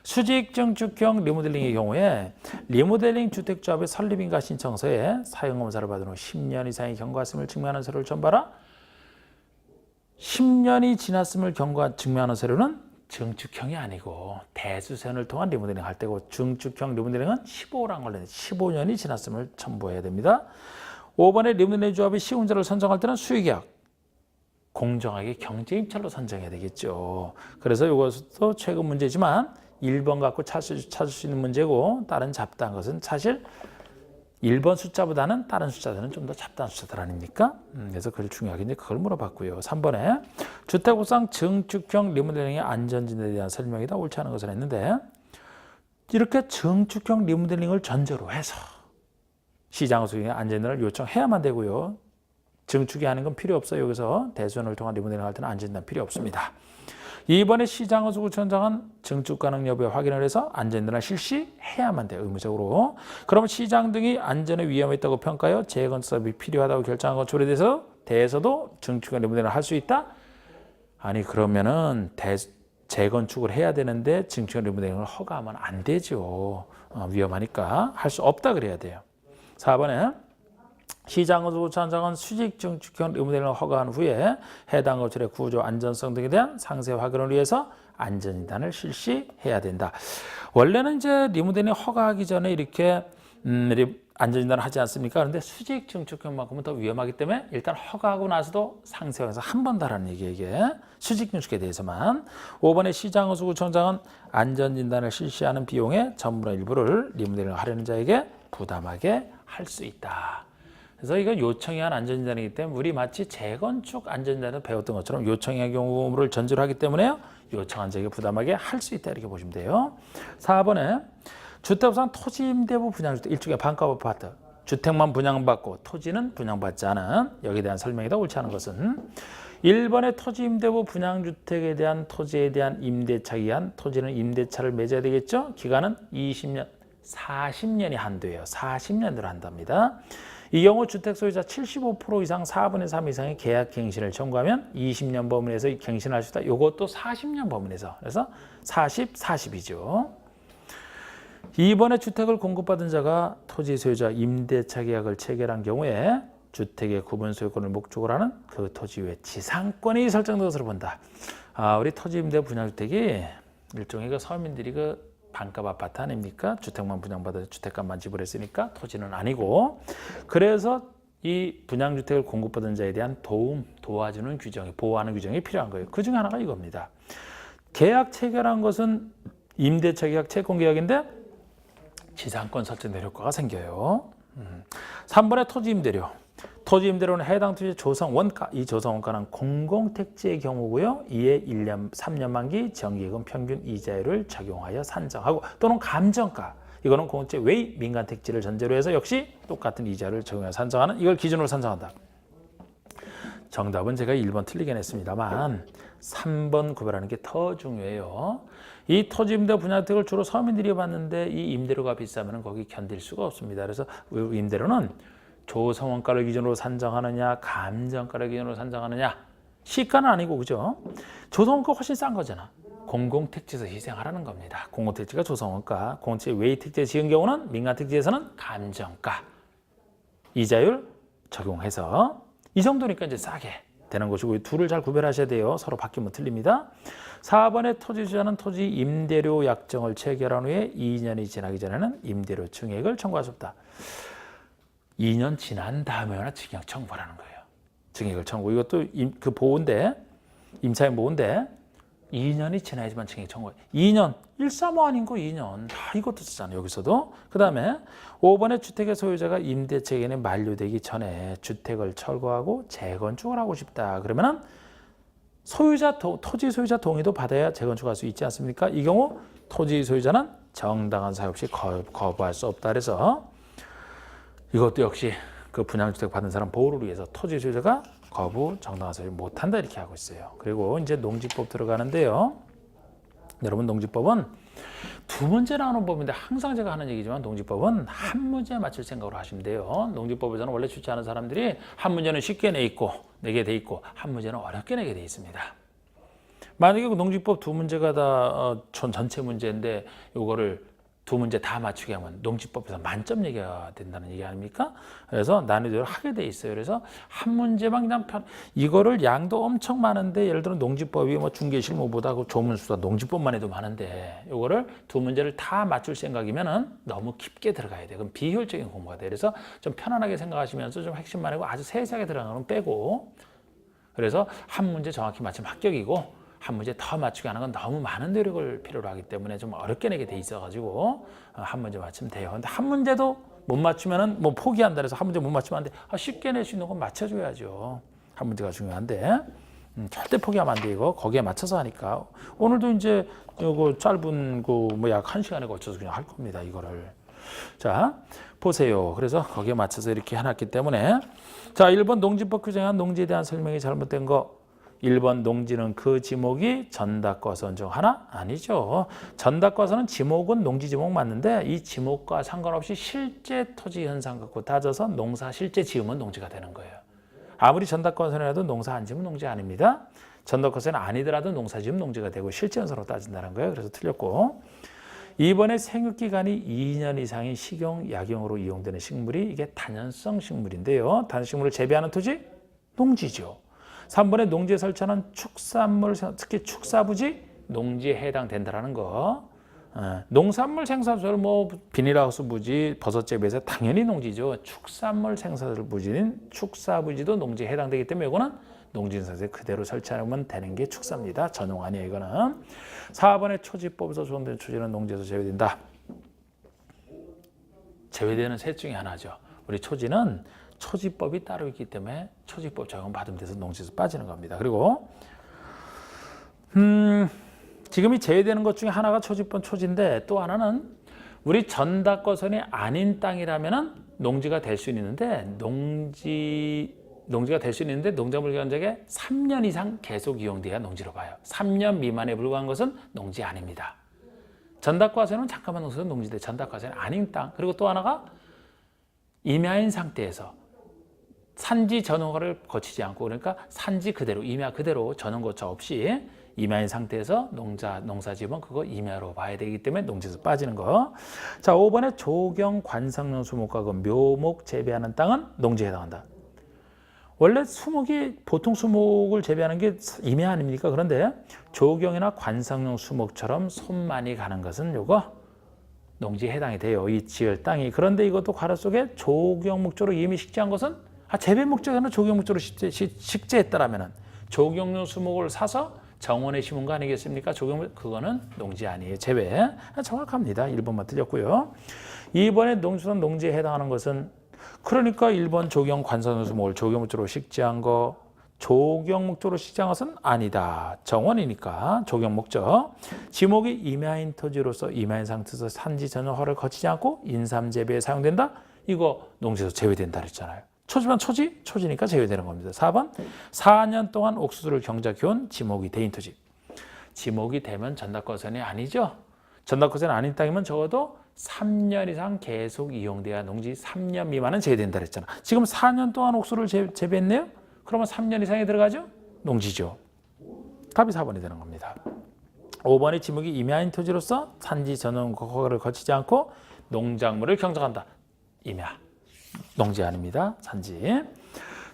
수직 증축형 리모델링의 경우에 리모델링 주택조합의 설립인가 신청서에 사용검사를 받은 후 10년 이상의 경과했음을 증명하는 서류를 첨부하라. 10년이 지났음을 증명하는 서류는 증축형이 아니고 대수선을 통한 리모델링 할 때고 증축형 리모델링은 15란 걸렸는데 15년이 지났음을 첨부해야 됩니다. 5번에 리모델링 조합이 시공자를 선정할 때는 수의계약 공정하게 경제입찰로 선정해야 되겠죠. 그래서 이것도 최근 문제지만 1번 갖고 찾을 수 있는 문제고 다른 잡다한 것은 사실 1번 숫자보다는 다른 숫자들은 좀 더 잡다한 숫자들 아닙니까? 그래서 그걸 중요하게 이제 그걸 물어봤고요. 3번에 주택법상 증축형 리모델링의 안전진단에 대한 설명이다. 옳지 않은 것을 했는데 이렇게 증축형 리모델링을 전제로 해서 시장 소유의 안전진단을 요청해야만 되고요. 증축이 하는 건 필요 없어요. 여기서 대수연을 통한 리모델링 할 때는 안전진단 필요 없습니다. 이번에 시장허수구청장은 증축 가능 여부에 확인을 해서 안전진단을 실시해야만 돼요. 의무적으로. 그러면 시장 등이 안전에 위험이 있다고 평가하여 재건축사업이 필요하다고 결정한 건축에 대해서도 증축과 리모델링을 할 수 있다? 아니 그러면은 재건축을 해야 되는데 증축과 리모델링을 허가하면 안 되죠. 위험하니까 할 수 없다 그래야 돼요. 4번에 시장허수구청장은 수직 증축형 리모델링을 허가한 후에 해당 건축의 구조 안전성 등에 대한 상세 확인을 위해서 안전진단을 실시해야 된다. 원래는 이제 리모델링 허가하기 전에 이렇게 안전진단을 하지 않습니까? 그런데 수직 증축형만큼은 더 위험하기 때문에 일단 허가하고 나서도 상세형에서 한 번 다라는 얘기예요. 이게 수직 증축에 대해서만. 5번의 시장호수구청장은 안전진단을 실시하는 비용의 전분의 일부를 리모델링을 하려는 자에게 부담하게 할 수 있다. 그래서 이건 요청이 한 안전진단이기 때문에 우리 마치 재건축 안전진단을 배웠던 것처럼 요청의 경우를 전제로 하기 때문에 요청한 자에게 부담하게 할 수 있다 이렇게 보시면 돼요. 4번에 주택부상 토지임대부 분양주택 일종의 반값 아파트 주택만 분양받고 토지는 분양받지 않은 여기에 대한 설명이다. 옳지 않은 것은 1번의 토지임대부 분양주택에 대한 토지에 대한 임대차에 의한 토지는 임대차를 맺어야 되겠죠. 기간은 20년, 40년이 한도예요. 40년으로 한답니다. 이 경우 주택 소유자 75% 이상 4분의 3 이상의 계약 갱신을 청구하면 20년 범위에서 갱신할 수 있다. 이것도 40년 범위에서. 그래서 40, 40이죠. 2번에 주택을 공급받은 자가 토지 소유자 임대차 계약을 체결한 경우에 주택의 구분 소유권을 목적으로 하는 그 토지 위에 지상권이 설정된 것으로 본다. 우리 토지 임대 분양주택이 일종의 그 서민들이 그 반값 아파트 아닙니까? 주택만 분양받아서 주택값만 지불했으니까 토지는 아니고, 그래서 이 분양주택을 공급받은 자에 대한 도와주는 규정이, 보호하는 규정이 필요한 거예요. 그 중에 하나가 이겁니다. 계약 체결한 것은 임대차 계약, 채권 계약인데 지상권 설정된 효과가 생겨요. 3번의 토지 임대료. 토지 임대료는 해당 토지 조성 원가, 이 조성 원가는 공공택지의 경우고요. 이에 1년, 3년 만기 정기금 평균 이자율을 적용하여 산정하고 또는 감정가, 이거는 공공택지 외 민간택지를 전제로 해서 역시 똑같은 이자를 적용하여 산정하는, 이걸 기준으로 산정한다. 정답은 제가 1번 틀리긴 했습니다만 3번 구별하는 게 더 중요해요. 이 토지 임대 분양주택을 주로 서민들이 받는데 이 임대료가 비싸면 거기 견딜 수가 없습니다. 그래서 임대료는 조성원가를 기준으로 산정하느냐, 감정가를 기준으로 산정하느냐, 시가는 아니고, 그죠? 조성원가 훨씬 싼 거잖아. 공공택지에서 희생하라는 겁니다. 공공택지가 조성원가, 공공택지 외의 택지에 지은 경우는 민간택지에서는 감정가, 이자율 적용해서 이 정도니까 이제 싸게 되는 것이고, 둘을 잘 구별하셔야 돼요. 서로 바뀌면 틀립니다. 4번의 토지주자는 토지 임대료 약정을 체결한 후에 2년이 지나기 전에는 임대료 증액을 청구할 수 없다. 2년 지난 다음에나 증액 청구하라는 거예요. 증액을 청구. 이것도 그 보호인데, 임차인 보호인데 2년이 지나야지만 증액 청구. 2년, 135 아닌 거 2년. 다 이것도 쓰잖아요. 여기서도. 그 다음에 5번의 주택의 소유자가 임대차 기간이 만료되기 전에 주택을 철거하고 재건축을 하고 싶다. 그러면은 토지 소유자 동의도 받아야 재건축할 수 있지 않습니까? 이 경우 토지 소유자는 정당한 사유 없이 거부할 수 없다. 그래서 이것도 역시 그 분양주택 받은 사람 보호를 위해서 토지 소유자가 거부, 정당한 사유 못한다 이렇게 하고 있어요. 그리고 이제 농지법 들어가는데요. 여러분, 농지법은 두 문제 나오는 법인데 항상 제가 하는 얘기지만 농지법은 한 문제에 맞출 생각으로 하시면 돼요. 농지법에서는 원래 출제하는 사람들이 한 문제는 쉽게 내게 돼 있고 한 문제는 어렵게 내게 돼 있습니다. 만약에 그 농지법 두 문제가 다 전체 문제인데 이거를 두 문제 다 맞추게 하면 농지법에서 만점 얘기가 된다는 얘기 아닙니까? 그래서 난이도를 하게 돼 있어요. 그래서 한 문제만 그냥 이거를 양도 엄청 많은데, 예를 들어 농지법이 뭐 중개실무보다 그 조문수다 농지법만 해도 많은데 이거를 두 문제를 다 맞출 생각이면은 너무 깊게 들어가야 돼. 그럼 비효율적인 공부가 돼. 그래서 좀 편안하게 생각하시면서 좀 핵심만 하고 아주 세세하게 들어가는 건 빼고, 그래서 한 문제 정확히 맞추면 합격이고 한 문제 더 맞추게 하는 건 너무 많은 노력을 필요로 하기 때문에 좀 어렵게 내게 돼 있어가지고 한 문제 맞추면 돼요. 근데 한 문제도 못 맞추면은 뭐 포기한다 해서 한 문제 못 맞추면 안 돼. 쉽게 낼 수 있는 건 맞춰줘야죠. 한 문제가 중요한데 절대 포기하면 안 돼. 이거 거기에 맞춰서 하니까 오늘도 이제 이거 짧은 거 뭐 약 1시간에 걸쳐서 그냥 할 겁니다. 이거를. 자, 보세요. 그래서 거기에 맞춰서 이렇게 해놨기 때문에, 자, 1번 농지법 규정한 농지에 대한 설명이 잘못된 거. 1번 농지는 그 지목이 전답과서는 중 하나? 아니죠. 전답과서는 지목은 농지 지목 맞는데 이 지목과 상관없이 실제 토지 현상 갖고 따져서 농사 실제 지으면 농지가 되는 거예요. 아무리 전답과서라도 농사 안 지으면 농지 아닙니다. 전답과서는 아니더라도 농사 지으면 농지가 되고 실제 현상으로 따진다는 거예요. 그래서 틀렸고, 2번의 생육기간이 2년 이상인 식용, 약용으로 이용되는 식물이 이게 다년성 식물인데요. 다년식물을 재배하는 토지? 농지죠. 3번에 농지에 설치하는 축산물, 특히 축사부지 농지에 해당된다라는 거. 농산물 생산물 뭐 비닐하우스 부지, 버섯재배에서 당연히 농지죠. 축산물 생산물 부지는 축사부지도 농지에 해당되기 때문에 이거는 농지인사세 그대로 설치하면 되는 게 축사입니다. 전용 아니에요, 이거는. 4번에 초지법에서 조정된 초지는 농지에서 제외된다. 제외되는 셋 중에 하나죠. 우리 초지는 초지법이 따로 있기 때문에 초지법 적용 받으면 돼서 농지에서 빠지는 겁니다. 그리고 지금 이 제외되는 것 중에 하나가 초지법 초지인데 또 하나는 우리 전답거선이 아닌 땅이라면은 농지가 될 수 있는데 농지가 될 수 있는데 농작물 경작에 3년 이상 계속 이용돼야 농지로 봐요. 3년 미만에 불과한 것은 농지 아닙니다. 전답과세는 잠깐만 농지는 농지대 전답과세는 아닌 땅. 그리고 또 하나가 임야인 상태에서 산지 전용허를 거치지 않고 그러니까 산지 그대로 임야 그대로 전용 거처 없이 임야인 상태에서 농사지으면 그거 임야로 봐야 되기 때문에 농지에서 빠지는 거. 자, 5번에 조경 관상용 수목과 그 묘목 재배하는 땅은 농지에 해당한다. 원래 수목이 보통 수목을 재배하는 게 임야 아닙니까? 그런데 조경이나 관상용 수목처럼 손 많이 가는 것은 요거 농지에 해당이 돼요. 이 지을 땅이. 그런데 이것도 괄호 속에 조경 목적으로 이미 식재한 것은 재배 목적에는 조경 목적으로 식재했다라면은 조경용 수목을 사서 정원에 심은 거 아니겠습니까? 그거는 농지 아니에요. 재배. 정확합니다. 1번만 틀렸고요. 2번에 농수산 농지에 해당하는 것은 그러니까 1번 조경 관상용 수목을 조경 목적으로 식재한 거 조경 목적으로 식재한 것은 아니다. 정원이니까 조경 목적. 지목이 임야인 토지로서 임야인 상태에서 산지 전용 허를 거치지 않고 인삼 재배에 사용된다. 이거 농지에서 제외된다 그랬잖아요. 초지만 초지니까 제외되는 겁니다. 4번 4년 동안 옥수수를 경작해온 지목이 대인 토지. 지목이 되면 전답거선이 아니죠. 전답거선이 아닌 땅이면 적어도 3년 이상 계속 이용돼야 농지 3년 미만은 제외된다 그랬잖아. 지금 4년 동안 옥수수를 재배했네요. 그러면 3년 이상에 들어가죠? 농지죠. 답이 4번이 되는 겁니다. 5번의 지목이 임야인 토지로서 산지 전용 허가를 거치지 않고 농작물을 경작한다. 임야. 농지 아닙니다. 산지.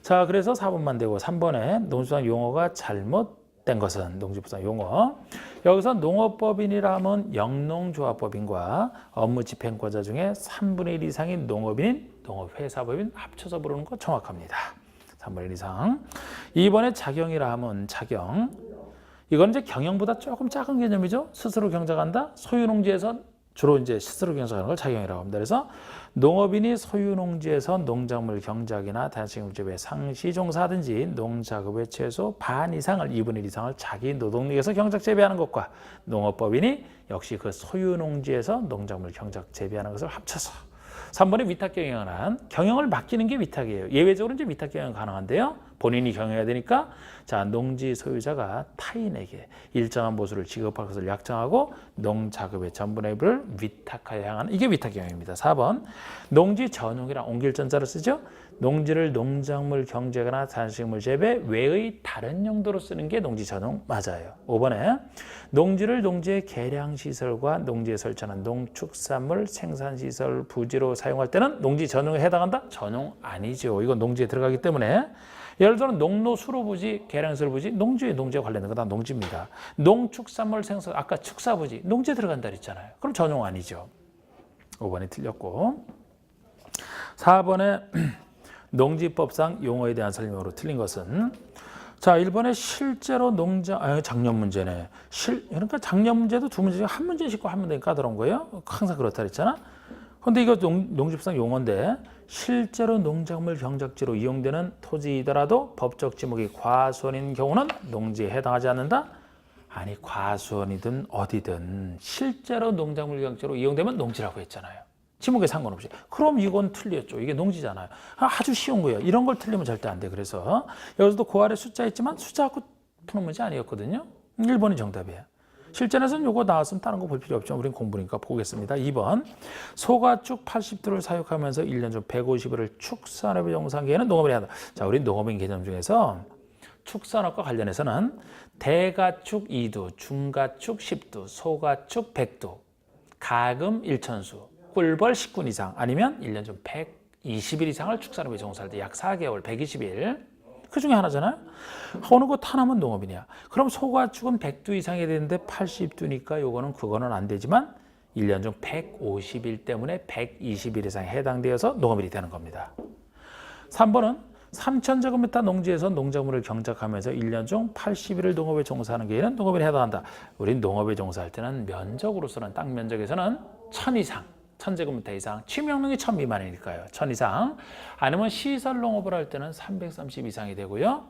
자, 그래서 4번만 되고 3번에 농수산 용어가 잘못된 것은 농지부산 용어. 여기서 농업법인이라 하면 영농조합법인과 업무집행권자 중에 3분의 1 이상이 농업인인 농업회사법인 합쳐서 부르는 거 정확합니다. 3분의 1 이상. 2번에 작용이라 하면 작용. 이건 이제 경영보다 조금 작은 개념이죠. 스스로 경작한다. 소유농지에서 주로 이제 스스로 경작하는 걸 작용이라고 합니다. 그래서 농업인이 소유농지에서 농작물 경작이나 단식물 재배, 상시 종사하든지 농작업의 최소 반 이상을 2분의 1 이상을 자기 노동력에서 경작 재배하는 것과 농업법인이 역시 그 소유농지에서 농작물 경작 재배하는 것을 합쳐서 3번에 위탁 경영을 한 경영을 맡기는 게 위탁이에요. 예외적으로 이제 위탁 경영 가능한데요. 본인이 경영해야 되니까 자 농지 소유자가 타인에게 일정한 보수를 지급할 것을 약정하고 농작업의 전분의 일부를 위탁하여 향하는 이게 위탁 경영입니다. 4번 농지 전용이랑 옮길 전자를 쓰죠. 농지를 농작물 경작이나 단식물 재배 외의 다른 용도로 쓰는 게 농지 전용 맞아요. 5번에 농지를 농지의 계량시설과 농지에 설치하는 농축산물 생산시설 부지로 사용할 때는 농지 전용에 해당한다? 전용 아니죠. 이건 농지에 들어가기 때문에 예를 들어 농노수로 부지, 계량시설 부지, 농지에 관련된 거 다 농지입니다. 농축산물 생산, 아까 축사부지, 농지에 들어간다 그랬잖아요. 그럼 전용 아니죠. 5번이 틀렸고 4번에 농지법상 용어에 대한 설명으로 틀린 것은 자 1번에 실제로 작년 문제네. 그러니까 작년 문제도 두 문제 중에 한 문제 싣고 한 문제 까다로운 거예요. 항상 그렇다 그랬잖아. 그런데 이거 농지법상 용어인데 실제로 농작물 경작지로 이용되는 토지이더라도 법적 지목이 과수원인 경우는 농지에 해당하지 않는다? 아니 과수원이든 어디든 실제로 농작물 경작지로 이용되면 농지라고 했잖아요. 지목에 상관없이. 그럼 이건 틀렸죠. 이게 농지잖아요. 아주 쉬운 거예요. 이런 걸 틀리면 절대 안 돼. 그래서 여기서도 그 아래 숫자 있지만 숫자 갖고 푸는 문제 아니었거든요. 1번이 정답이에요. 실전에서는 요거 나왔으면 다른 거 볼 필요 없죠. 우린 공부니까 보겠습니다. 2번 소가축 80도를 사육하면서 1년 중 150일을 축산업의 정상기에는 농업을 해야 한다. 자, 우리 농업인 개념 중에서 축산업과 관련해서는 대가축 2도, 중가축 10도, 소가축 100도, 가금 1천수, 꿀벌 10군 이상 아니면 1년 중 120일 이상을 축산업에 종사할 때 약 4개월 120일 그 중에 하나잖아요. 어느 것 하나면 농업이냐. 그럼 소가축은 100두 이상이 되는데 80두니까 그거는 안 되지만 1년 중 150일 때문에 120일 이상에 해당되어서 농업일이 되는 겁니다. 3번은 3,000제곱미터 농지에서 농작물을 경작하면서 1년 중 80일을 농업에 종사하는 게에는 농업일에 해당한다. 우린 농업에 종사할 때는 면적으로서는 땅 면적에서는 1,000 이상, 1,000제곱미터 이상, 취미용농이 1,000 미만이니까요. 1,000 이상. 아니면 시설 농업을 할 때는 330 이상이 되고요.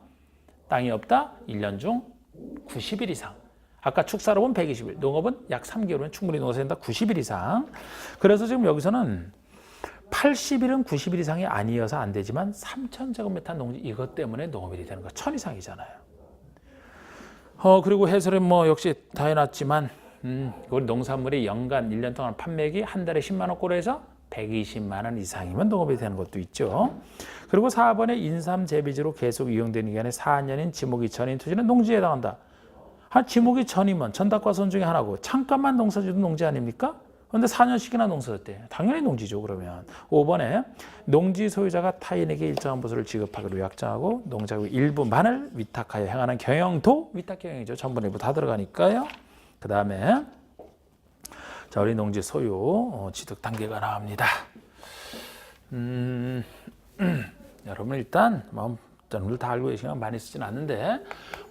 땅이 없다? 1년 중 90일 이상. 아까 축사업은 120일, 농업은 약 3개월이면 충분히 농사가 된다. 90일 이상. 그래서 지금 여기서는 80일은 90일 이상이 아니어서 안 되지만 3,000제곱미터 농지 이것 때문에 농업일이 되는 거 1,000 이상이잖아요. 그리고 해설은 뭐 역시 다 해놨지만 우리 농산물이 연간 1년 동안 판매액이 한 달에 10만 원꼴로 해서 120만 원 이상이면 농업이 되는 것도 있죠. 그리고 4번에 인삼 재배지로 계속 이용되는 기간에 4년인 지목이 전인 토지는 농지에 해당한다. 지목이 전이면 전닭과 선 중에 하나고 잠깐만 농사지도 농지 아닙니까? 그런데 4년씩이나 농사졌대. 당연히 농지죠, 그러면. 5번에 농지 소유자가 타인에게 일정한 보수를 지급하기로 약정하고 농작의 일부만을 위탁하여 행하는 경영도 위탁경영이죠. 전분 일부 다 들어가니까요. 그 다음에 자, 우리 농지 소유 취득 단계가 나옵니다. 여러분 일단 여러분들 다 알고 계시면 많이 쓰진 않는데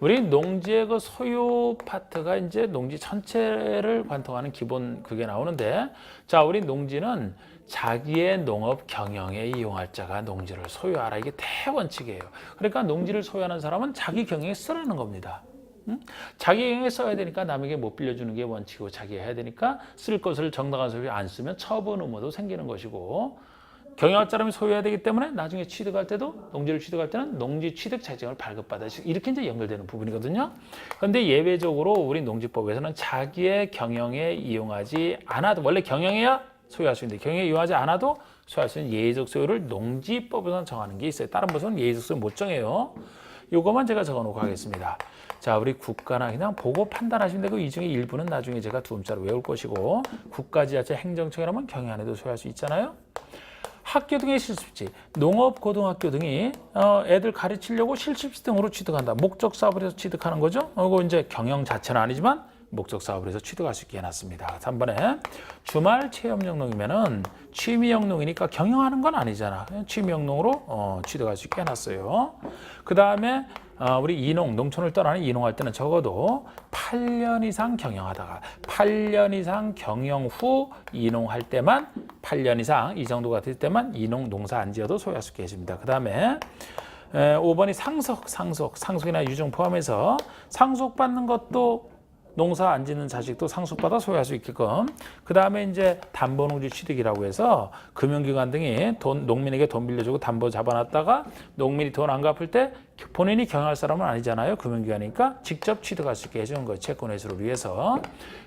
우리 농지의 그 소유 파트가 이제 농지 전체를 관통하는 기본 그게 나오는데 자, 우리 농지는 자기의 농업 경영에 이용할 자가 농지를 소유하라. 이게 대원칙이에요. 그러니까 농지를 소유하는 사람은 자기 경영에 쓰라는 겁니다. 자기 경영에 써야 되니까 남에게 못 빌려주는 게 원칙이고 자기가 해야 되니까 쓸 것을 정당한 소유 안 쓰면 처분 의무도 생기는 것이고 경영할 사람이 소유해야 되기 때문에 나중에 취득할 때도 농지를 취득할 때는 농지 취득 자격을 발급받아 이렇게 이제 연결되는 부분이거든요. 그런데 예외적으로 우리 농지법에서는 자기의 경영에 이용하지 않아도 원래 경영해야 소유할 수 있는데 경영에 이용하지 않아도 소유할 수 있는 예외적 소유를 농지법에서는 정하는 게 있어요. 다른 것은 예외적 소유 못 정해요. 요거만 제가 적어놓고 하겠습니다. 자, 우리 국가나 그냥 보고 판단하시면 되고 이 중에 일부는 나중에 제가 두 음자로 외울 것이고 국가지자체 행정청이라면 경영 안에도 소유할 수 있잖아요. 학교 등의 실습지, 농업, 고등학교 등이 애들 가르치려고 실습지 등으로 취득한다. 목적 사업을 해서 취득하는 거죠. 이거 이제 경영 자체는 아니지만 목적 사업을 해서 취득할 수 있게 해놨습니다. 3번에 주말 체험 영농이면은 취미 영농이니까 경영하는 건 아니잖아. 취미 영농으로 취득할 수 있게 해놨어요. 그 다음에 우리 이농, 농촌을 떠나는 이농할 때는 적어도 8년 이상 경영하다가 8년 이상 경영 후 이농할 때만 8년 이상 이 정도가 될 때만 이농 농사 안 지어도 소유할 수 있게 해줍니다. 그 다음에 5번이 상속이나 유증 포함해서 상속받는 것도 농사 안 짓는 자식도 상속받아 소유할 수 있게끔. 그 다음에 이제 담보농지 취득이라고 해서 금융기관 등이 농민에게 돈 빌려주고 담보 잡아놨다가 농민이 돈 안 갚을 때 본인이 경영할 사람은 아니잖아요. 금융기관이니까 직접 취득할 수 있게 해주는 거예요. 채권 회수를 위해서.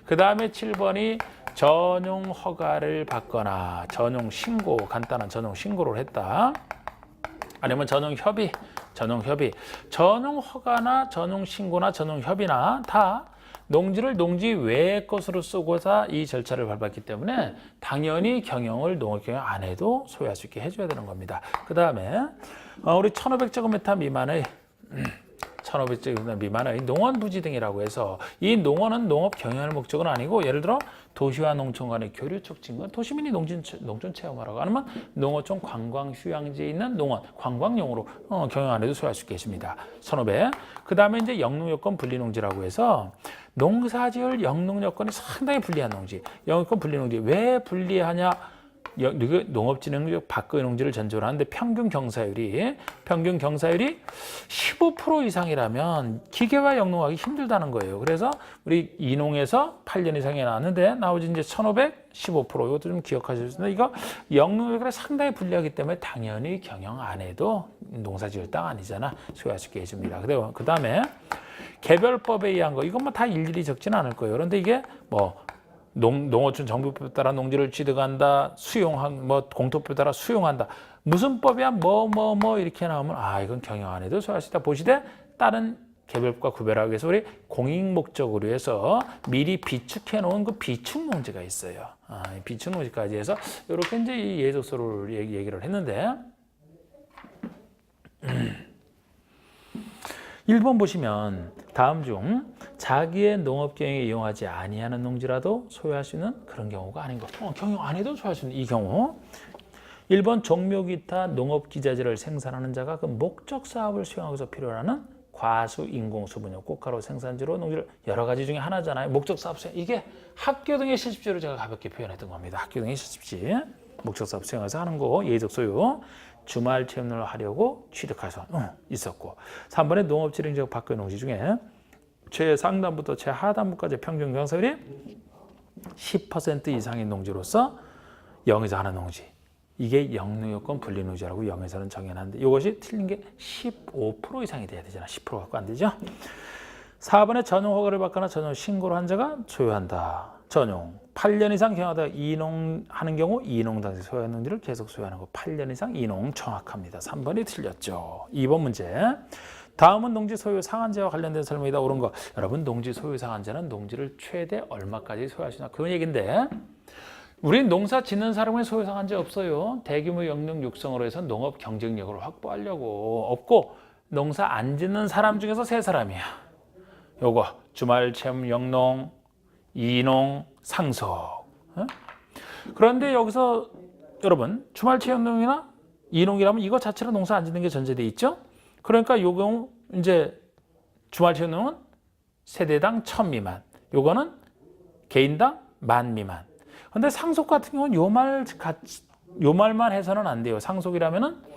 그 다음에 7번이 전용 허가를 받거나 전용 신고, 간단한 전용 신고를 했다. 아니면 전용 협의. 전용 허가나 전용 신고나 전용 협의나 다 농지를 농지 외의 것으로 쓰고자 이 절차를 밟았기 때문에 당연히 경영을 농업경영 안 해도 소유할 수 있게 해줘야 되는 겁니다. 그 다음에 우리 1,500제곱미터 미만의 1,500제곱미터 미만의 농원 부지 등이라고 해서 이 농원은 농업 경영할 목적은 아니고 예를 들어 도시와 농촌 간의 교류 촉진과 도시민이 농촌 체험하라고 하면 농어촌 관광 휴양지에 있는 농원 관광용으로 경영 안 해도 소유할 수 있게 해줍니다. 1,500. 그 다음에 이제 영농요건 분리농지라고 해서 농사지을 영농요건이 상당히 불리한 농지. 영농요건 분리농지 왜 불리하냐? 농업진흥적 밖의 농지를 전제로 하는데 평균 경사율이 15% 이상이라면 기계화 영농하기 힘들다는 거예요. 그래서 우리 이농에서 8년 이상이 나왔는데 나머지 이제 1,500, 15% 이것도 좀 기억하실 수 있는데 이거 영농요건이 상당히 불리하기 때문에 당연히 경영 안 해도 농사지을 땅 아니잖아. 소유할 수 있게 해줍니다. 그 다음에 개별법에 의한 거 이것만 다 일일이 적지는 않을 거예요. 그런데 이게 뭐 농어촌 정비법에 따라 농지를 취득한다, 공토법에 따라 수용한다. 무슨 법이야, 이렇게 나오면, 이건 경영 안 해도 소유할 수 있다. 보시되, 다른 개별법과 구별하기 위해서 우리 공익 목적으로 해서 미리 비축해 놓은 그 비축 농지가 있어요. 비축 농지까지 해서, 이렇게 이제 이 예적서를 얘기를 했는데, 1번 보시면 다음 중 자기의 농업 경영에 이용하지 아니하는 농지라도 소유할 수 있는 그런 경우가 아닌 것. 경영 안 해도 소유할 수 있는 이 경우. 1번 종묘 기타 농업 기자재를 생산하는 자가 그 목적 사업을 수행하기 위해서 필요로 는 과수, 인공, 수분력, 꽃가루 생산지로 농지를 여러 가지 중에 하나잖아요. 목적 사업 수행. 이게 학교 등의 실습지로 제가 가볍게 표현했던 겁니다. 학교 등의 실습지. 목적 사업 수행해서 하는 거, 예의적 소유. 주말 체험을 하려고 취득해서 있었고. 3번에 농업지능 지역 밖의 농지 중에 최상단부터 최하단부까지 평균 경사율이 10% 이상인 농지로서 0에서 하는 농지. 이게 영농요건 분리농지라고 0에서는 정해놨는데 이것이 틀린 게 15% 이상이 돼야 되잖아. 10% 갖고 안 되죠. 4번에 전용 허가를 받거나 전용 신고를 한 자가 소유한다. 전용 8년 이상 경영하다가 이농하는 경우 이농 당시 소유한 농지를 계속 소유하는 거. 8년 이상 이농 정확합니다. 3번이 틀렸죠. 2번 문제. 다음은 농지 소유 상한제와 관련된 설명이다. 옳은 거. 여러분 농지 소유 상한제는 농지를 최대 얼마까지 소유할 수 있나 그런 얘기인데 우린 농사 짓는 사람의 소유 상한제 없어요. 대규모 영농 육성으로 해서 농업 경쟁력을 확보하려고 없고 농사 안 짓는 사람 중에서 세 사람이야. 요거 주말 체험 영농, 이농, 상속. 그런데 여기서 여러분 주말 체험농이나 이농이라면 이거 자체로 농사 안 짓는 게 전제돼 있죠. 그러니까 요 경우 이제 주말 체험농은 세대당 1000 미만. 요거는 개인당 10,000 미만. 근데 상속 같은 경우는 요 말만 해서는 안 돼요. 상속이라면은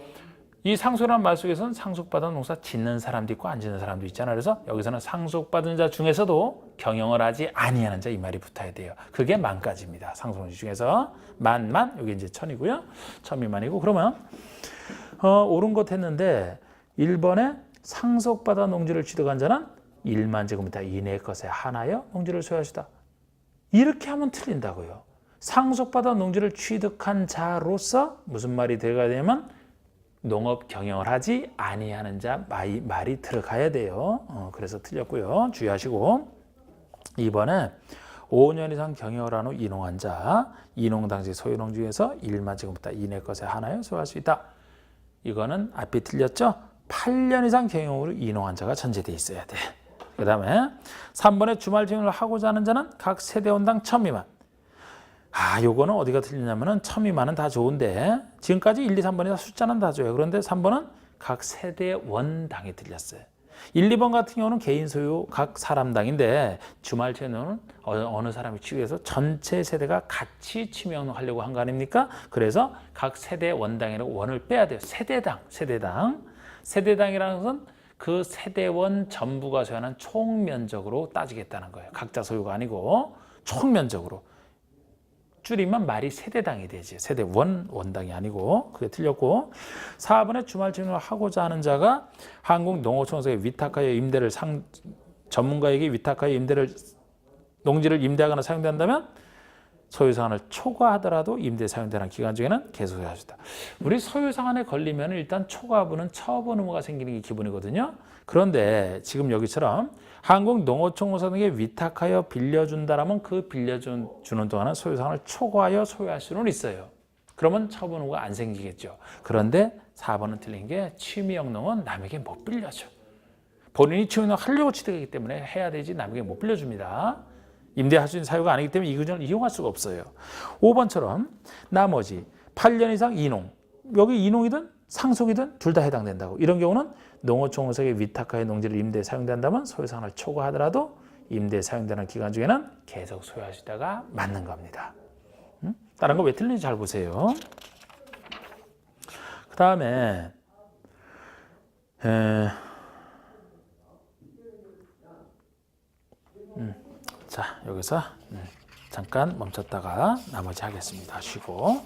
이 상속이라는 말 속에서는 상속받은 농사 짓는 사람도 있고 안 짓는 사람도 있잖아요. 그래서 여기서는 상속받은 자 중에서도 경영을 하지 아니하는 자 이 말이 붙어야 돼요. 그게 만까지입니다. 상속농지 중에서 만 여기 이제 1000이고요. 1000 미만이고 그러면 옳은 것 했는데 1번에 상속받아 농지를 취득한 자는 1만 제곱미터 이내의 것에 하나여 농지를 소유하시다. 이렇게 하면 틀린다고요. 상속받아 농지를 취득한 자로서 무슨 말이 들어가야 되냐면 농업 경영을 하지 아니하는 자 말이 들어가야 돼요. 그래서 틀렸고요. 주의하시고 2번에 5년 이상 경영을 한 후 이농한 자, 이농 당시 소유농 중에서 1만 제곱미터 이내 것에 하나여 소유할 수 있다. 이거는 앞이 틀렸죠? 8년 이상 경영으로 이농한 자가 전제되어 있어야 돼. 그 다음에 3번에 주말 경영을 하고자 하는 자는 각 세대원당 1000 미만. 요거는 어디가 틀리냐면은 1000 미만은 다 좋은데 지금까지 1, 2, 3번이 다 숫자는 다 줘요. 그런데 3번은 각 세대원당이 틀렸어요. 1, 2번 같은 경우는 개인 소유 각 사람당인데 주말 체험은 어느 사람이 취득해서 전체 세대가 같이 취명하려고 한 거 아닙니까? 그래서 각 세대 원당이라고 원을 빼야 돼요. 세대당이라는 것은 그 세대원 전부가 소유하는 총 면적으로 따지겠다는 거예요. 각자 소유가 아니고 총 면적으로. 줄이면 말이 세대당이 되지. 세대원, 원당이 아니고 그게 틀렸고 4번에 주말 체험을 하고자 하는 자가 한국농어총회에 위탁하여 임대를 전문가에게 위탁하여 농지를 임대하거나 사용된다면 소유상한을 초과하더라도 임대 사용되는 기간 중에는 계속 소유할 수 있다. 우리 소유상한에 걸리면 일단 초과분은 처분 의무가 생기는 게 기본이거든요. 그런데 지금 여기처럼 한국농어총회사 등에 위탁하여 빌려준다라면 그 빌려주는 동안은 소유상한을 초과하여 소유할 수는 있어요. 그러면 처분 의무가 안 생기겠죠. 그런데 4번은 틀린 게 취미영농은 남에게 못 빌려줘. 본인이 취미영농 하려고 취득하기 때문에 해야 되지 남에게 못 빌려줍니다. 임대할 수 있는 사유가 아니기 때문에 이 규정을 이용할 수가 없어요. 5번처럼 나머지 8년 이상 이농, 여기 이농이든 상속이든 둘 다 해당된다고. 이런 경우는 농어총회사에 위탁하여 농지를 임대에 사용된다면 소유상한을 초과하더라도 임대에 사용되는 기간 중에는 계속 소유할 수 있다가 맞는 겁니다. 다른 거 왜 틀린지 잘 보세요. 그 다음에 자 여기서 잠깐 멈췄다가 나머지 하겠습니다. 쉬고